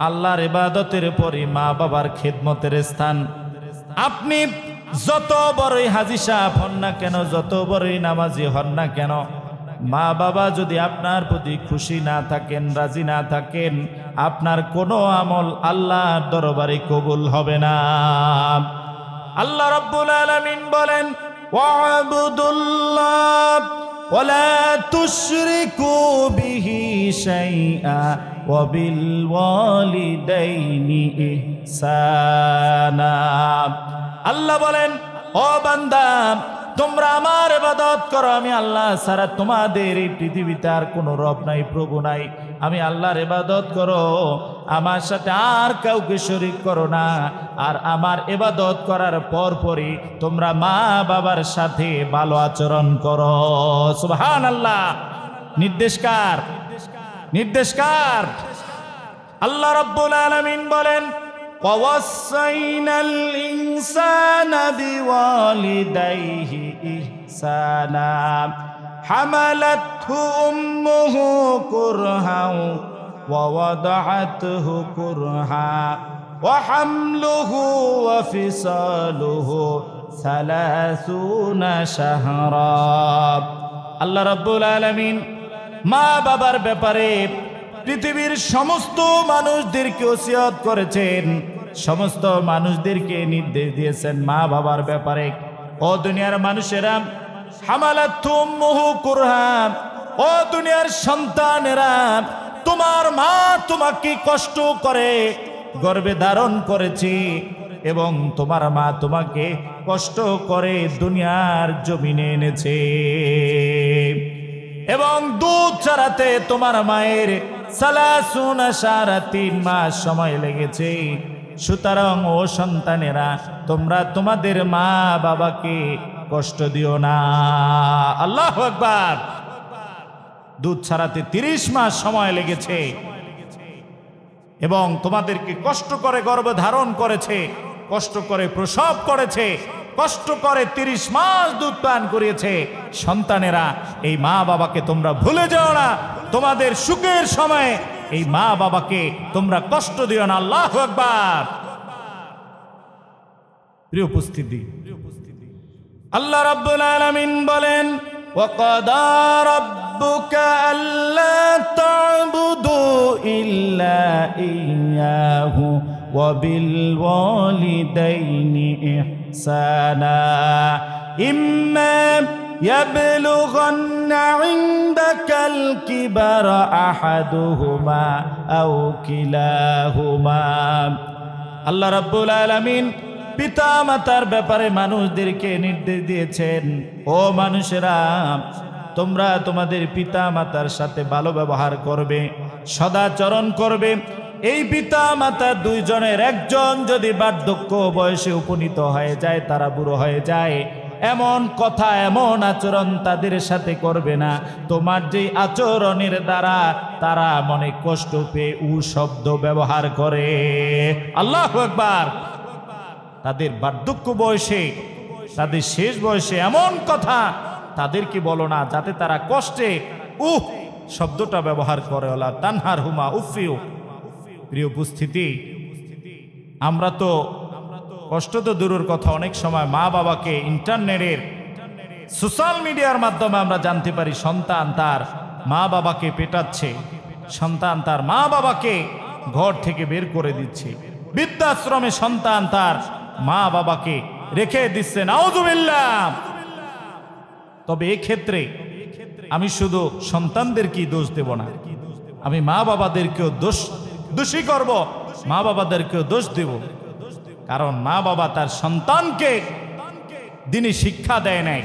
আল্লাহর ইবাদতের পরই মা বাবার খিদমতের স্থান। আপনি যত বড়ই হাজী সাহেব হন না কেন, যত বড়ই নামাজি হন না কেন, মা বাবা যদি আপনার প্রতি খুশি না থাকেন, রাজি না থাকেন, আপনার কোনো আমল আল্লাহর দরবারে কবুল হবে না। আল্লাহ রাব্বুল আলামিন বলেন, ওয়া'বুদুল্লাহ ওয়ালা তুশরিকু বিহি শাইআ ওয়া বিল ওয়ালিদাইনি ইহসানা। আল্লাহ বলেন, ও বান্দা, তোমরা আমার ইবাদত করো, আমি আল্লাহ ছাড়া তোমাদের এই পৃথিবীতে আর কোনো রব নাই, প্রভু নাই। আমি আল্লাহর ইবাদত করো, আমার সাথে আর কাউকে শরীক করো না। আর আমার ইবাদত করার পরপরই তোমরা মা বাবার সাথে ভালো আচরণ করো। সুবহানাল্লাহ। নির্দেশকার, নির্দেশকার। আল্লাহ রাব্বুল আলামিন বলেন, وَوَصَّيْنَا الْإِنسَانَ بِوَالِدَيْهِ إِحْسَانًا حَمَلَتْهُ أُمُّهُ كُرْهًا وَوَضَعَتْهُ كُرْهًا وَحَمْلُهُ وَفِصَالُهُ 30 شهرا। আল্লাহ রাব্বুল আলামিন মা বাবার ব্যাপারে পৃথিবীর সমস্ত মানুষদেরকে ওসিয়ত করেছেন, সমস্ত মানুষদেরকে নির্দেশ দিয়েছেন মা বাবার ব্যাপারে। ও দুনিয়ার মানুষেরা, হামালাতহু উম্মুহু কুরহান, ও দুনিয়ার সন্তানেরা, তোমার মা তোমাকে কষ্ট করে গর্ভে ধারণ করেছে এবং তোমার মা তোমাকে কষ্ট করে দুনিয়ার জমিনে এনেছে এবং দুধ ছাড়াতে তোমার মায়ের 3 মাস সময় লেগেছে। সুতরাং ও সন্তানেরা, তোমরা তোমাদের মা বাবাকে কষ্ট দিও না। আল্লাহু আকবার। দুধ ছাড়াতে 30 মাস সময় লেগেছে এবং তোমাদেরকে কষ্ট করে গর্ভ ধারণ করেছে, কষ্ট করে প্রসব করেছে, কষ্ট করে 30 মাস দুধ পান করিয়েছে। সন্তানেরা, এই মা বাবাকে তোমরা ভুলে যাও না। তোমাদের সুখের সময় এই মা বাবাকে তোমরা কষ্ট দিও না। আল্লাহু আকবার। প্রিয় উপস্থিতি, আল্লাহ রাব্বুল আলামিন বলেন, ওয়াকাদা রাব্বুকা আল্লা তা'বুদু ইল্লা ইয়্যাহু ওয়া বিল ওয়ালিদাইনি ইহসানা ইম্মা يبلغن عندك الكبر أحدهما أو كلاهما। আল্লাহ রাব্বুল আলামিন পিতা মাতার ব্যাপারে মানুষদেরকে নির্দেশ দিয়েছেন, ও মানুষেরা, তোমরা তোমাদের পিতা মাতার সাথে ভালো ব্যবহার করবে, সদাচরণ করবে। এই পিতা মাতা দুইজনের একজন যদি বার্ধক্য বয়সে উপনীত হয়ে যায়, তারা বুড়ো হয়ে যায়, এমন কথা, এমন আচরণ তাদের সাথে করবে না, তোমার যে আচরণের দ্বারা তারা মনে কষ্ট পেয়ে শব্দ ব্যবহার করে। আল্লাহু আকবার। তাদের বার্ধক্য বয়সে, তাদের শেষ বয়সে এমন কথা তাদেরকে বলো না যাতে তারা কষ্টে শব্দটা ব্যবহার করে। ওলা তানহার হুমা উফিউ। প্রিয় উপস্থিতি, আমরা তো কষ্ট তো দূরের কথা, অনেক সময় মা বাবাকে ইন্টারনেটের, সোশ্যাল মিডিয়ার মাধ্যমে আমরা জানতে পারি সন্তান তার মা বাবাকে পেটাচ্ছে, সন্তান তার মা বাবাকে ঘর থেকে বের করে দিচ্ছে, বৃদ্ধাশ্রমে সন্তান তার মা বাবাকে রেখে দিচ্ছে। নাউযুবিল্লাহ। তবে এক্ষেত্রে আমি শুধু সন্তানদেরকেই দোষ দেব না, আমি মা বাবাদেরকেও দোষী করব, মা বাবাদেরকেও দোষ দেব। কারণ মা বাবা তার সন্তানকে দিনী শিক্ষা দেয় নাই।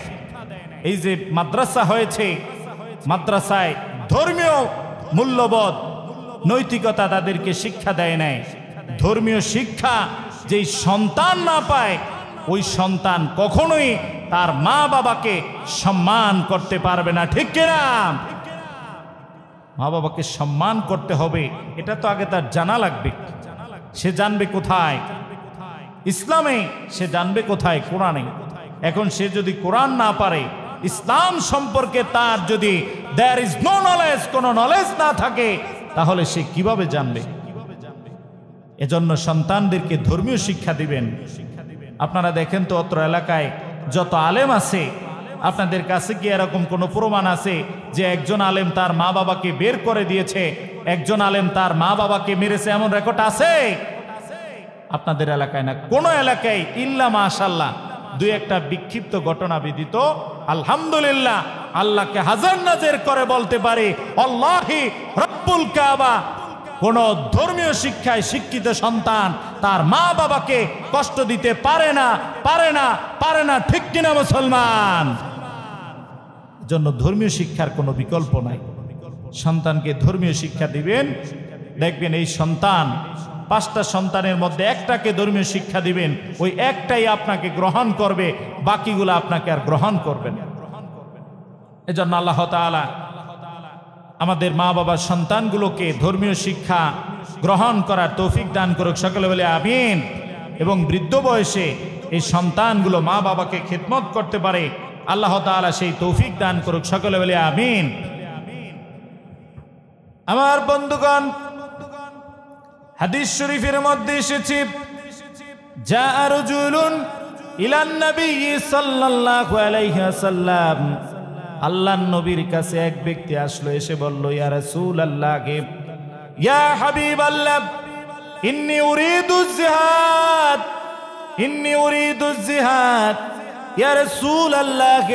এই যে মাদ্রাসা হয়েছে, মাদ্রাসায় ধর্মীয় মূল্যবোধ, নৈতিকতা তাদেরকে শিক্ষা দেয় নাই। ধর্মীয় শিক্ষা যেই সন্তান না পায়, ওই সন্তান কখনোই তার মা বাবাকে সম্মান করতে পারবে না। ঠিক কিনা? মা বাবাকে সম্মান করতে হবে, এটা তো আগে তার জানা লাগবে। সে জানবে কোথায়? ইসলামে। সে জানবে কোথায়? কোরআনে। এখন সে যদি কোরআন না পারে, ইসলাম সম্পর্কে তার যদি দেয়ার ইজ নো নলেজ, কোনো নলেজ না থাকে, তাহলে সে কিভাবে জানবে? এজন্য সন্তানদেরকে ধর্মীয় শিক্ষা দিবেন। আপনারা দেখেন তো অত্র এলাকায় যত আলেম আছে, আপনাদের কাছে কি এরকম কোনো প্রমাণ আছে যে একজন আলেম তার মা বাবাকে বের করে দিয়েছে, একজন আলেম তার মা বাবাকে মেরেছে, এমন রেকর্ড আছে? আপনাদের এলাকায় না, কোনো এলাকায় ইল্লা মাশাআল্লাহ দুই একটা বিক্ষিপ্ত ঘটনা ব্যতীত আলহামদুলিল্লাহ আল্লাহকে হাজার নাজের করে বলতে পারে আল্লাহি রব্বুল কাবা, কোন ধর্মীয় শিক্ষায় শিক্ষিত সন্তান তার মা বাবাকে কষ্ট দিতে পারে না, পারে না, পারে না। ঠিক কিনা মুসলমান? জন্য ধর্মীয় শিক্ষার কোনো বিকল্প নাই। সন্তানকে ধর্মীয় শিক্ষা দিবেন, দেখবেন এই সন্তান, 5টা সন্তানের মধ্যে একটাকে ধর্মীয় শিক্ষা দিবেন, ওই একটাই আপনাকে গ্রহণ করবে, বাকিগুলো আপনাকে আর গ্রহণ করবে না। এজন্য আল্লাহ তাআলা আমাদের মা বাবার সন্তানগুলোকে ধর্মীয় শিক্ষা গ্রহণ করার তৌফিক দান করুক, সকলে বলে আমিন। এবং বৃদ্ধ বয়সে এই সন্তানগুলো মা বাবাকে খিদমত করতে পারে, আল্লাহ তাআলা সেই তৌফিক দান করুক, সকলে বলে আমিন। আমার বন্ধুগণ, হাদিস শরীফের মধ্যে এসেছে, জা রাজুলুন ইলান নবী সাল্লাল্লাহু আলাইহি ওয়াসাল্লাম, আল্লাহর নবীর কাছে এক ব্যক্তি আসলো, এসে বলল, ইয়া রাসূলুল্লাহ, ইয়া হাবিবাল্লাহ, ইন্নী উরিদুজ জিহাদ, ইন্নী উরিদুজ জিহাদ, ইয়া রাসূলুল্লাহ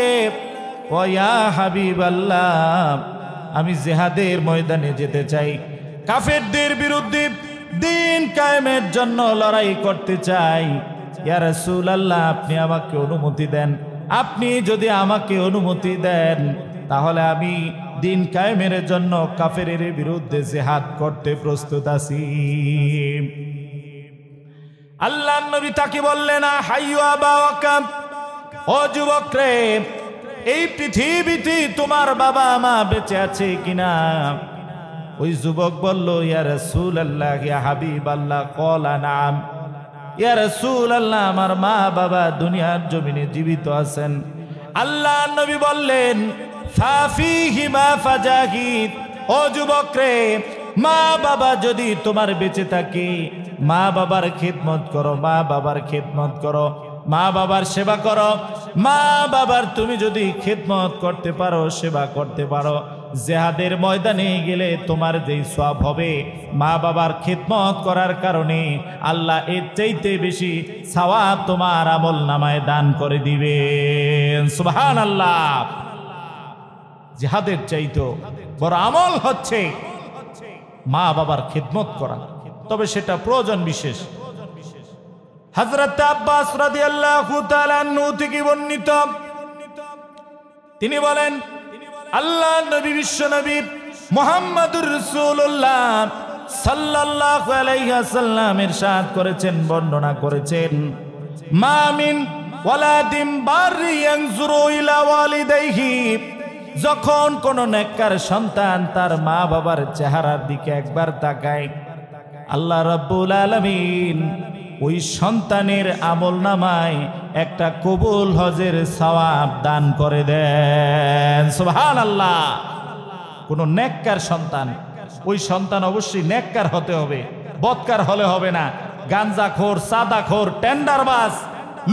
ওয়া ইয়া হাবিবাল্লাহ, আমি জিহাদের ময়দানে যেতে চাই, কাফেরদের বিরুদ্ধে দিন কায়েমের জন্য লড়াই করতে চাই। ইয়া রাসূলুল্লাহ, আপনি আমাকে অনুমতি দেন। আপনি যদি আমাকে অনুমতি দেন তাহলে আমি দিন কায়েমের জন্য কাফেরের বিরুদ্ধে জিহাদ করতে প্রস্তুত আছি। আল্লাহর নবী তাকে বললেন, হাইয়ু আবা ওয়াকাব, ও যুবক রে, এই পৃথিবীতে তোমার বাবা মা বেঁচে আছে কিনা? ওই যুবক বলল, ইয়া রাসূলুল্লাহ, ইয়া হাবিবাল্লাহ, ক্বালা নাম, ইয়া রাসূলুল্লাহ, আমার মা বাবা দুনিয়ার জমিনে জীবিত আছেন। আল্লাহর নবী বললেন, ফাফিহিমা ফাজাহিদ, ও যুবক রে, মা বাবা যদি তোমার বেঁচে থাকে, মা বাবার খিদমত করো, মা বাবার খিদমত করো, মা বাবার সেবা করো। মা বাবার তুমি যদি খিদমত করতে পারো, সেবা করতে পারো, জিহাদের ময়দানে গেলে তোমার যেই সওয়াব হবে, মা বাবার খিদমত করার কারণে আল্লাহ এর চাইতে বেশি সওয়াব তোমার আমলনামায় দান করে দিবেন। সুবহানাল্লাহ। জিহাদের চাইতে বড় আমল হচ্ছে মা বাবার খিদমত করা, তবে সেটা প্রয়োজন বিশেষ। হযরত আব্বাস রাদিয়াল্লাহু তাআলা আনহু থেকে বর্ণিত, তিনি বলেন, আল্লাহ নবী, বিশ্ব নবী মুহাম্মদুর রাসূলুল্লাহ সাল্লাল্লাহু আলাইহি ওয়াসাল্লাম ইরশাদ করেছেন, বর্ণনা করেছেন, মা মিন ওয়ালাদিন বাররি ইয়ানজুরু ইলা ওয়ালিদাইহি, যখন কোন নেককার সন্তান তার মা বাবার চেহারার দিকে একবার তাকায়, আল্লাহ রাব্বুল আলামিন ওই সন্তানের আমলনামায় একটা কবুল হজের সওয়াব দান করে দেন। সুবহানাল্লাহ। কোন নেককার সন্তান, ওই সন্তান অবশ্যই নেককার হতে হবে, বদকার হলে হবে না, গাঞ্জাখোর, সাদাখোর, টেন্ডারবাজ,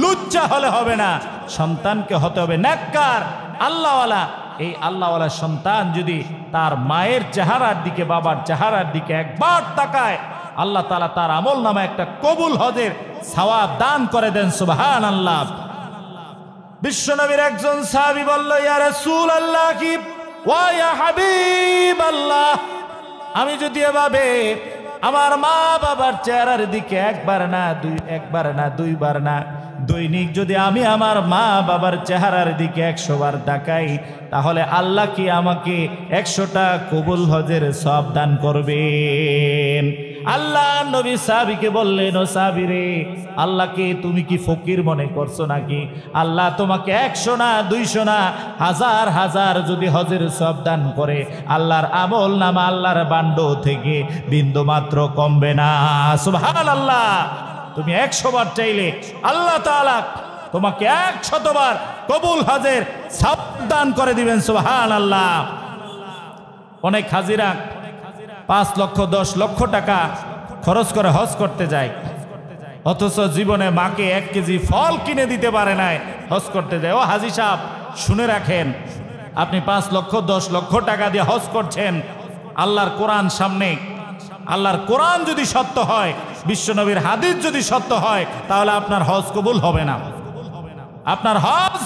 লুচ্চা হলে হবে না। সন্তানকে হতে হবে নেককার, আল্লাহওয়ালা। এই আল্লাহওয়ালা সন্তান যদি তার মায়ের চেহারার দিকে, বাবার চেহারার দিকে একবার তাকায়, আল্লাহ তাআলা তার আমলনামায় একটা কবুল হজের সওয়াব দান করে দেন। সুবহানাল্লাহ। বিশ্বনবীর একজন সাহাবী বলল, ইয়া রাসূলুল্লাহ ওয়া ইয়া হাবিবাল্লাহ, আমি যদি এভাবে আমার মা বাবার চেহারার দিকে একবার না দুইবার না, দৈনিক যদি আমি আমার মা বাবার চেহারার দিকে 100 বার তাকাই, তাহলে আল্লাহ কি আমাকে 100টা কবুল হজের সওয়াব দান করবেন। আল্লাহ নবী সাহাবীকে বললেন, ও সাহাবী রে, আল্লাহকে তুমি কি ফকির মনে করছো নাকি? আল্লাহ তোমাকে 100 না 200 না হাজার হাজার যদি হজের সওয়াব দান করে, আল্লাহর আমলনামা, আল্লাহর বান্ড থেকে বিন্দু মাত্র কমবে না। সুবহানাল্লাহ। তুমি 100 বার চাইলে আল্লাহ তাআলা তোমাকে 100 বার কবুল হজের সওয়াব দান করে দিবেন। খরচ করে হজ করতে যায়, অথচ জীবনে মাকে 1 কেজি ফল কিনে দিতে পারে নাই, হজ করতে যায়। ও হাজী সাহেব শুনে রাখেন, আপনি 5 লক্ষ 10 লক্ষ টাকা দিয়ে হজ করছেন, আল্লাহর কোরআন সামনে, আল্লাহর কোরআন যদি সত্য হয়, বিশ্বনবীর হাদিস যদি সত্য হয়, তাহলে আপনার হজ কবুল হবে না, আপনার হজ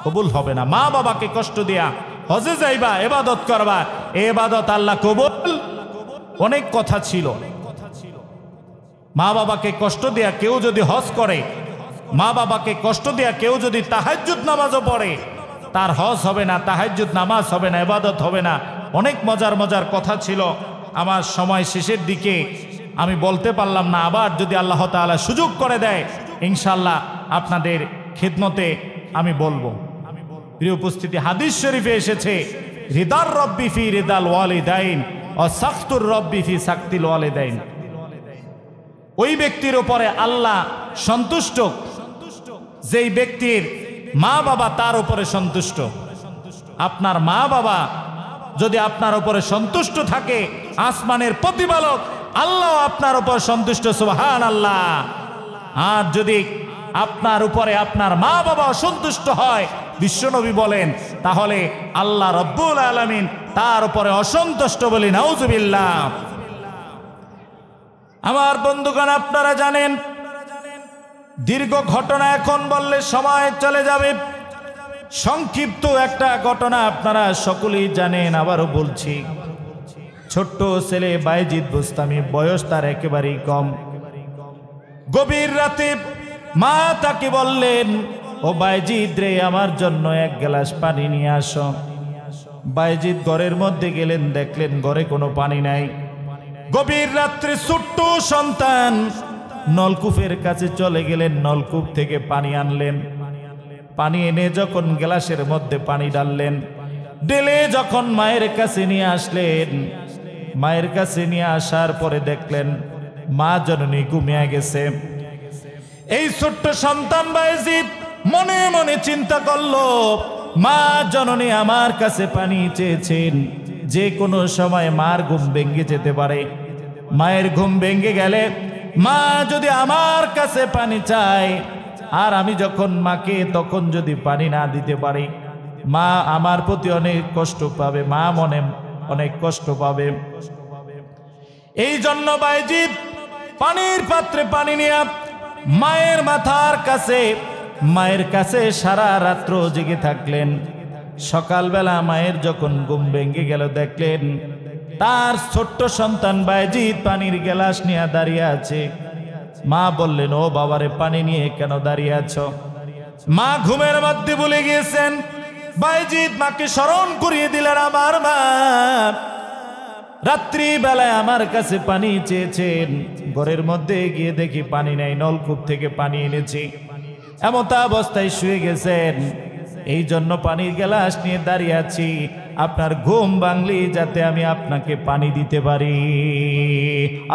কবুল হবে না। মা বাবাকে কষ্ট দিয়া হজে যাইবা, ইবাদত করবা, এই ইবাদত আল্লাহ কবুল। অনেক কথা ছিল, মা বাবাকে কষ্ট দেয়া কেউ যদি হজ করে, মা বাবাকে কষ্ট দেয়া কেউ যদি তাহাজ্জুদ নামাজও পড়ে, তার হজ হবে না, তাহাজ্জুদ নামাজ হবে না, ইবাদত হবে না। অনেক মজার মজার কথা ছিল, আমার সময় শেষের দিকে আমি বলতে পারলাম না। আবার যদি আল্লাহ তাআলা সুযোগ করে দেয়, ইনশাআল্লাহ আপনাদের খিদমতে আমি বলবো। প্রিয় উপস্থিতি, হাদিস শরীফে এসেছে, রিদার রব্বি ফি রিদাল ওয়ালিদাইন ও সাখতুর রব্বি ফি সাখতিল ওয়ালিদাইন। ওই ব্যক্তির উপরে আল্লাহ সন্তুষ্ট যেই ব্যক্তির মা বাবা তার উপরে সন্তুষ্ট। আপনার মা বাবা যদি আপনার উপরে সন্তুষ্ট থাকে, আসমানের প্রতিপালক আল্লাহ আপনার উপর সন্তুষ্ট, সুবহানাল্লাহ। আর যদি আপনার উপরে আপনার মা বাবা অসন্তুষ্ট হয়, বিশ্বনবী বলেন, তাহলে আল্লাহ রব্বুল আলামিন তার উপরে অসন্তুষ্ট, বলি নাউজুবিল্লাহ। আমার বন্ধুগণ, আপনারা জানেন, দীর্ঘ ঘটনা এখন বললে সময় চলে যাবে, সংক্ষিপ্ত একটা ঘটনা আপনারা সকলেই জানেন, আবারও বলছি। ছোট্ট ছেলে বায়েজিদ বুস্তামি, বয়স তার একেবারেই কম। গভীর রাতে মা তাকে বললেন, ও বায়েজিদ রে, আমার জন্য 1 গ্লাস পানি নিয়ে আসো। বায়েজিদ ঘরের মধ্যে গেলেন, দেখলেন ঘরে কোনো পানি নাই। গভীর রাত্রে ছোট্ট সন্তান নলকূপের কাছে চলে গেলেন, নলকূপ থেকে পানি আনলেন। পানি এনে যখন গ্লাসের মধ্যে পানি ডাললেন, ঢেলে যখন মায়ের কাছে নিয়ে আসলেন, মায়ের কাছে নিয়ে আসার পরে দেখলেন মা জননী ঘুমিয়ে গেছে। এই ছোট্ট সন্তান বায়েজিদ মনে মনে চিন্তা করলো, মা জননী আমার কাছে পানি চেয়েছেন, যে কোনো সময় মার ঘুম ভেঙে যেতে পারে। মায়ের ঘুম ভেঙে গেলে মা যদি আমার কাছে পানি চায়, আর আমি যখন মাকে তখন যদি পানি না দিতে পারি, মা আমার প্রতি অনেক কষ্ট পাবে, মা মনে অনেক কষ্ট পাবে। এই জন্য বায়েজিদ পানির পাত্রে পানি নিয়ে মায়ের মাথার কাছে, মায়ের কাছে সারা রাত্র জেগে থাকলেন। সকালবেলা মায়ের যখন ঘুম ভেঙে গেল, দেখলেন তার ছোট্ট সন্তান বায়েজিদ পানির গ্লাস নিয়ে দাঁড়িয়ে আছে। মা বললেন, ও বাবারে, পানি নিয়ে কেন দাঁড়িয়ে আছো? মা ঘুমের মধ্যে ভুলে গিয়েছেন। বায়েজিদ মাকে স্মরণ করিয়ে দিলেন, আমার মা রাত্রি বেলায় আমার কাছে পানি চেয়েছেন, ঘরের মধ্যে গিয়ে দেখি পানি নাই, নলকূপ থেকে পানি এনেছি। এমতা অবস্থায় শুয়ে গেছেন, এই জন্য পানির গ্লাস নিয়ে দাঁড়িয়ে আছি, আপনার ঘুম ভাঙলি যাতে আমি আপনাকে পানি দিতে পারি।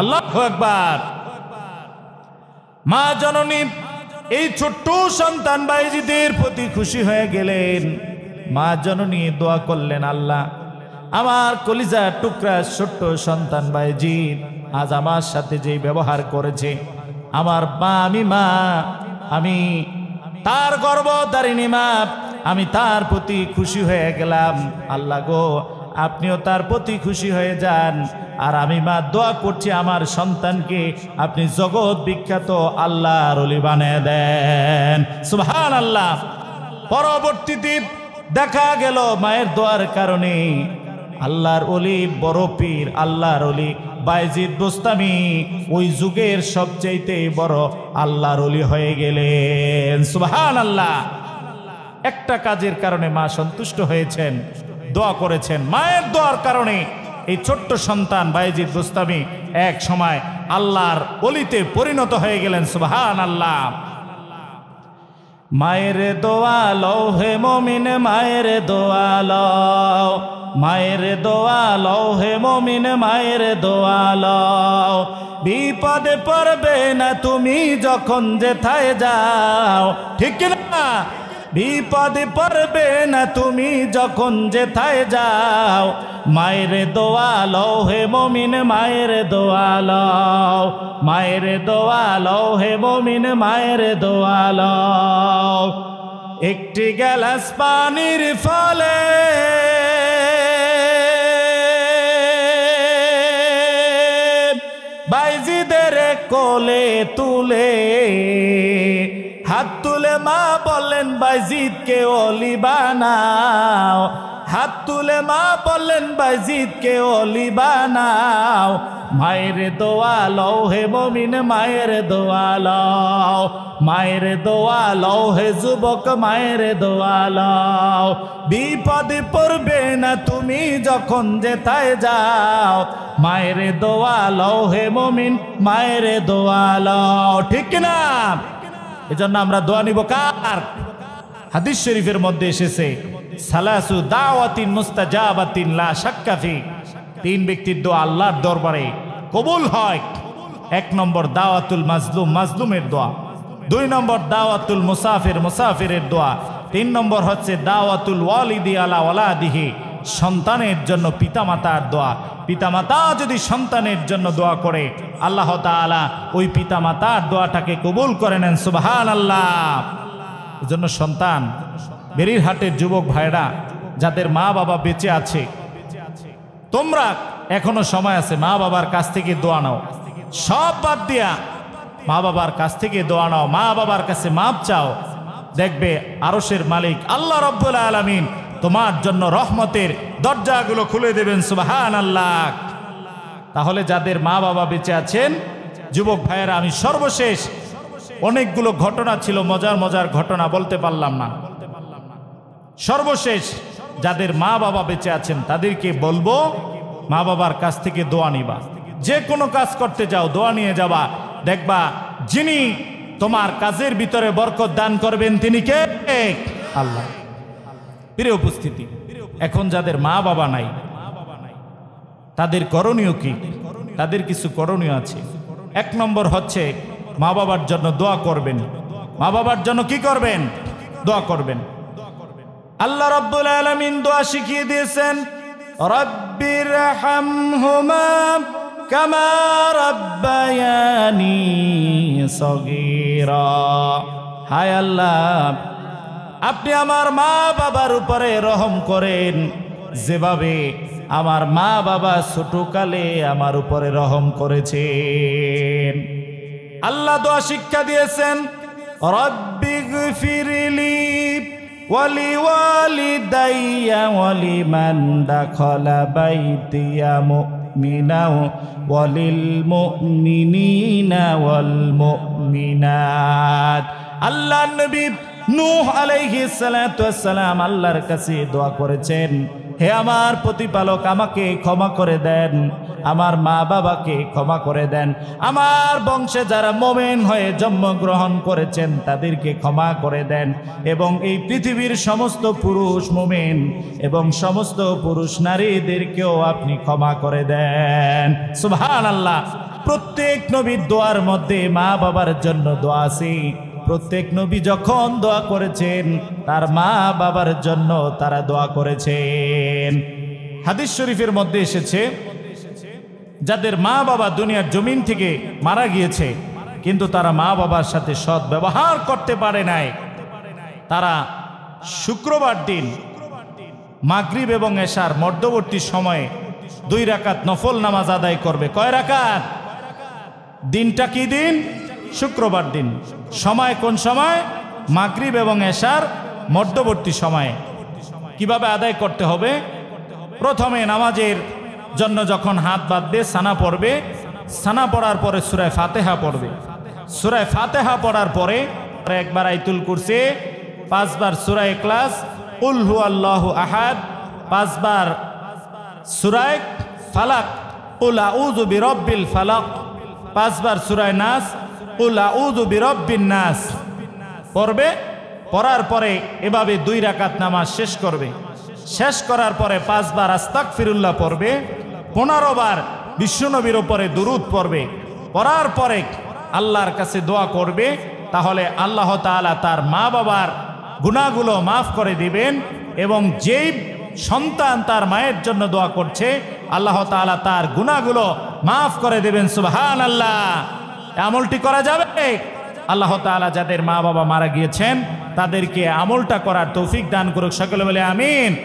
আল্লাহু আকবার। মা জননী এই ছোট্ট সন্তান বায়েজিদের প্রতি খুশি হয়ে গেলেন। মা জননী দোয়া করলেন, আল্লাহ, আমার কলিজার টুকরা ছোট্ট সন্তান বায়েজিদ আজ আমার সাথে যে ব্যবহার করেছে, আমার মা, আমি তার গর্ভধারিণী মা, আমি তার প্রতি খুশি হয়ে গেলাম। আল্লাহ গো, আপনিও তার প্রতি খুশি হয়ে যান। আর আমি মা দোয়া করছি, আমার সন্তানকে আপনি জগৎ বিখ্যাত আল্লাহর ওলি বানিয়ে দেন। সুবহানাল্লাহ। পরবর্তীতে দেখা গেল মায়ের দোয়ার কারণে আল্লাহর ওলি, বড় পীর আল্লাহর ওলি বায়েজিদ বুস্তামি ওই যুগের সবচেয়ে বড় আল্লাহর ওলি হয়ে গেলেন। সুবহানাল্লাহ। একটা কাজের কারণে মা সন্তুষ্ট হয়েছেন, দোয়া করেছেন। মায়ের দোয়ার কারণে এই ছোট্ট সন্তান বায়েজিদ বুস্তামি এক সময় আল্লাহর ওলিতে পরিণত হয়ে গেলেন। সুবহানাল্লাহ। মায়ের দোয়া লও হে মুমিন, মায়ের দোয়া লও, মায়ের দোয়া লও হে মুমিন, মায়ের দোয়া লও, বিপদে পড়বে না তুমি যখন যেথায় যাও। ঠিক না? বিপদে পড়বে না তুমি যখন যেথায় যাও। মায়ের দোয়া লও হে মুমিন, মায়ের দোয়া লও, মায়ের দোয়া লও হে মুমিন, মায়ের দোয়া লও। একটি গ্লাস পানির ফলে বাইজিদের কোলে তুলে হাত তুলে মা বললেন বাইজিদকে ওলি বানাও। হাত তুলে মা বললেন বাইজিদকে ওলি বানাও। মায়ের দোয়া লও হে মুমিন, মায়ের দোয়া লও, মায়ের দোয়া লও হে যুবক, মায়ের দোয়া লও। বিপদে পড়বে না তুমি যখন যেথায় যাও। মায়ের দোয়া লও হে মুমিন, মায়ের দোয়া লও। ঠিক না? এজন্য আমরা দোয়া নিব কার? হাদিস শরীফের মধ্যে এসেছে সালাসু দাওয়াতিন মুস্তাজাবাতিন লা শাক্কা ফি। তিন ব্যক্তির দোয়া আল্লাহর দরবারে কবুল হয়। এক নম্বর দাওয়াতুল মাজলুম, মাজলুমের দোয়া। দুই নম্বর দাওয়াতুল মুসাফির, মুসাফিরের দোয়া। তিন নম্বর হচ্ছে দাওয়াতুল ওয়ালিদি আলা ওয়ালাদিহি, সন্তানের জন্য পিতামাতার দোয়া। পিতামাতা যদি সন্তানের জন্য দোয়া করে আল্লাহ তাআলা ওই পিতামাতার দোয়াটাকে কবুল করে নেন। সুবহানাল্লাহ। এজন্য সন্তান, বেরিরহাটের যুবক ভাইরা যাদের মা বাবা বেঁচে আছে, তোমরা এখনো সময় আছে, মা বাবার কাছ থেকে দোয়া নাও। সব বাদ দিয়া মা বাবার কাছ থেকে দোয়া নাও, মা বাবার কাছে মাপ চাও। দেখবে আরশের মালিক আল্লাহ রাব্বুল আলামিন তোমার জন্য রহমতের দরজাগুলো খুলে দেবেন। সুবহানাল্লাহ। তাহলে যাদের মা বাবা বেঁচে আছেন যুবক ভাইয়েরা, আমি সর্বশেষ অনেকগুলো ঘটনা ছিল, মজার মজার ঘটনা বলতে পারলাম না। সর্বশেষ যাদের মা বাবা বেঁচে আছেন তাদেরকে বলবো মা বাবার কাছ থেকে দোয়া নিবা। যে কোনো কাজ করতে যাও দোয়া নিয়ে যাবা। দেখবা যিনি তোমার কাজের ভিতরে বরকত দান করবেন তিনি কে? আল্লাহ। প্রিয় উপস্থিতি, এখন যাদের মা বাবা নাই তাদের করণীয় কি? তাদের কিছু করণীয় আছে। এক নম্বর হচ্ছে মা বাবার জন্য দোয়া করবেন। মা বাবার জন্য কি করবেন? দোয়া করবেন। আল্লাহ রাব্বুল আলামিন দোয়া শিখিয়ে দিয়েছেন, রব্বিরহামহুমা কামা রাব্বায়ানি সগীরা। হায় আল্লাহ, আপনি আমার মা বাবার উপরে রহম করেন যেভাবে আমার মা বাবা ছোটকালে আমার উপরে রহম করেছেন। আল্লাহ দোয়া শিক্ষা দিয়েছেন, রব্বিগফিরলি ওয়ালি ওয়ালিদাইয়া ওয়ালিমান দাখালা বাইতিয়া মুমিনা ওয়ালিল মুমিনিনা ওয়াল মুমিনাত। আল্লাহ নবী নূহ আলাইহিস সালাতু ওয়াস সালাম আল্লাহর কাছে দোয়া করেছেন, হে আমার প্রতিপালক আমাকে ক্ষমা করে দেন, আমার মা বাবাকে ক্ষমা করে দেন, আমার বংশে যারা মুমিন হয়ে জন্মগ্রহণ করেছেন তাদেরকে ক্ষমা করে দেন, এবং এই পৃথিবীর সমস্ত পুরুষ মুমিন এবং সমস্ত পুরুষ নারীদেরকেও আপনি ক্ষমা করে দেন। সুবহানাল্লাহ। প্রত্যেক নবীর দোয়ার মধ্যে মা বাবার জন্য দোয়া আছে। প্রত্যেক নবী যখন দোয়া করেছেন তার মা বাবার জন্য তারা দোয়া করেছেন। হাদিস শরীফের মধ্যে এসেছে, যাদের মা বাবা দুনিয়ার জমিন থেকে মারা গিয়েছে কিন্তু তারা মা বাবার সাথে সৎ ব্যবহার করতে পারে নাই, তারা শুক্রবার দিন মাগরিব এবং এশার মধ্যবর্তী সময়ে 2 রাকাত নফল নামাজ আদায় করবে। কয় রাকাত? দিনটা কি দিন? শুক্রবার দিন। সময় কোন সময়? মাগরিব এবং এশার মধ্যবর্তী সময়ে। কিভাবে আদায় করতে হবে? প্রথমে নামাজের জন্য যখন হাত বাঁধবে সানা পড়বে, সানা পড়ার পরে সূরা ফাতিহা পড়বে। সূরা ফাতিহা পড়ার পরে একবার আয়াতুল কুরসি, 5 বার সূরা ইখলাস, কুল হুয়াল্লাহু আহাদ, 5 বার সূরা ফালাক, কুল আউযু বিরাব্বিল ফালাক, 5 বার সূরা নাস, কুল আউযু বিরাব্বিন নাস পড়বে। পড়ার পরে এভাবে 2 রাকাত নামাজ শেষ করবে। শেষ করার পরে 5 বার আস্তাগফিরুল্লাহ পড়বে, 15 বার বিশ্বনবীর উপরে দুরূদ পড়বে। পড়ার পরে আল্লাহর কাছে দোয়া করবে। তাহলে আল্লাহ তাআলা তার মা বাবার গুনাহগুলো মাফ করে দিবেন এবং যেই সন্তান তার মায়ের জন্য দোয়া করছে আল্লাহ তাআলা তার গুনাহগুলো মাফ করে দেবেন। সুবহানাল্লাহ। আমলটি করা যাবে। আল্লাহ তাআলা যাদের মা বাবা মারা গিয়েছেন তাদেরকে আমলটা করার তৌফিক দান করুক। সকলে বলে আমিন।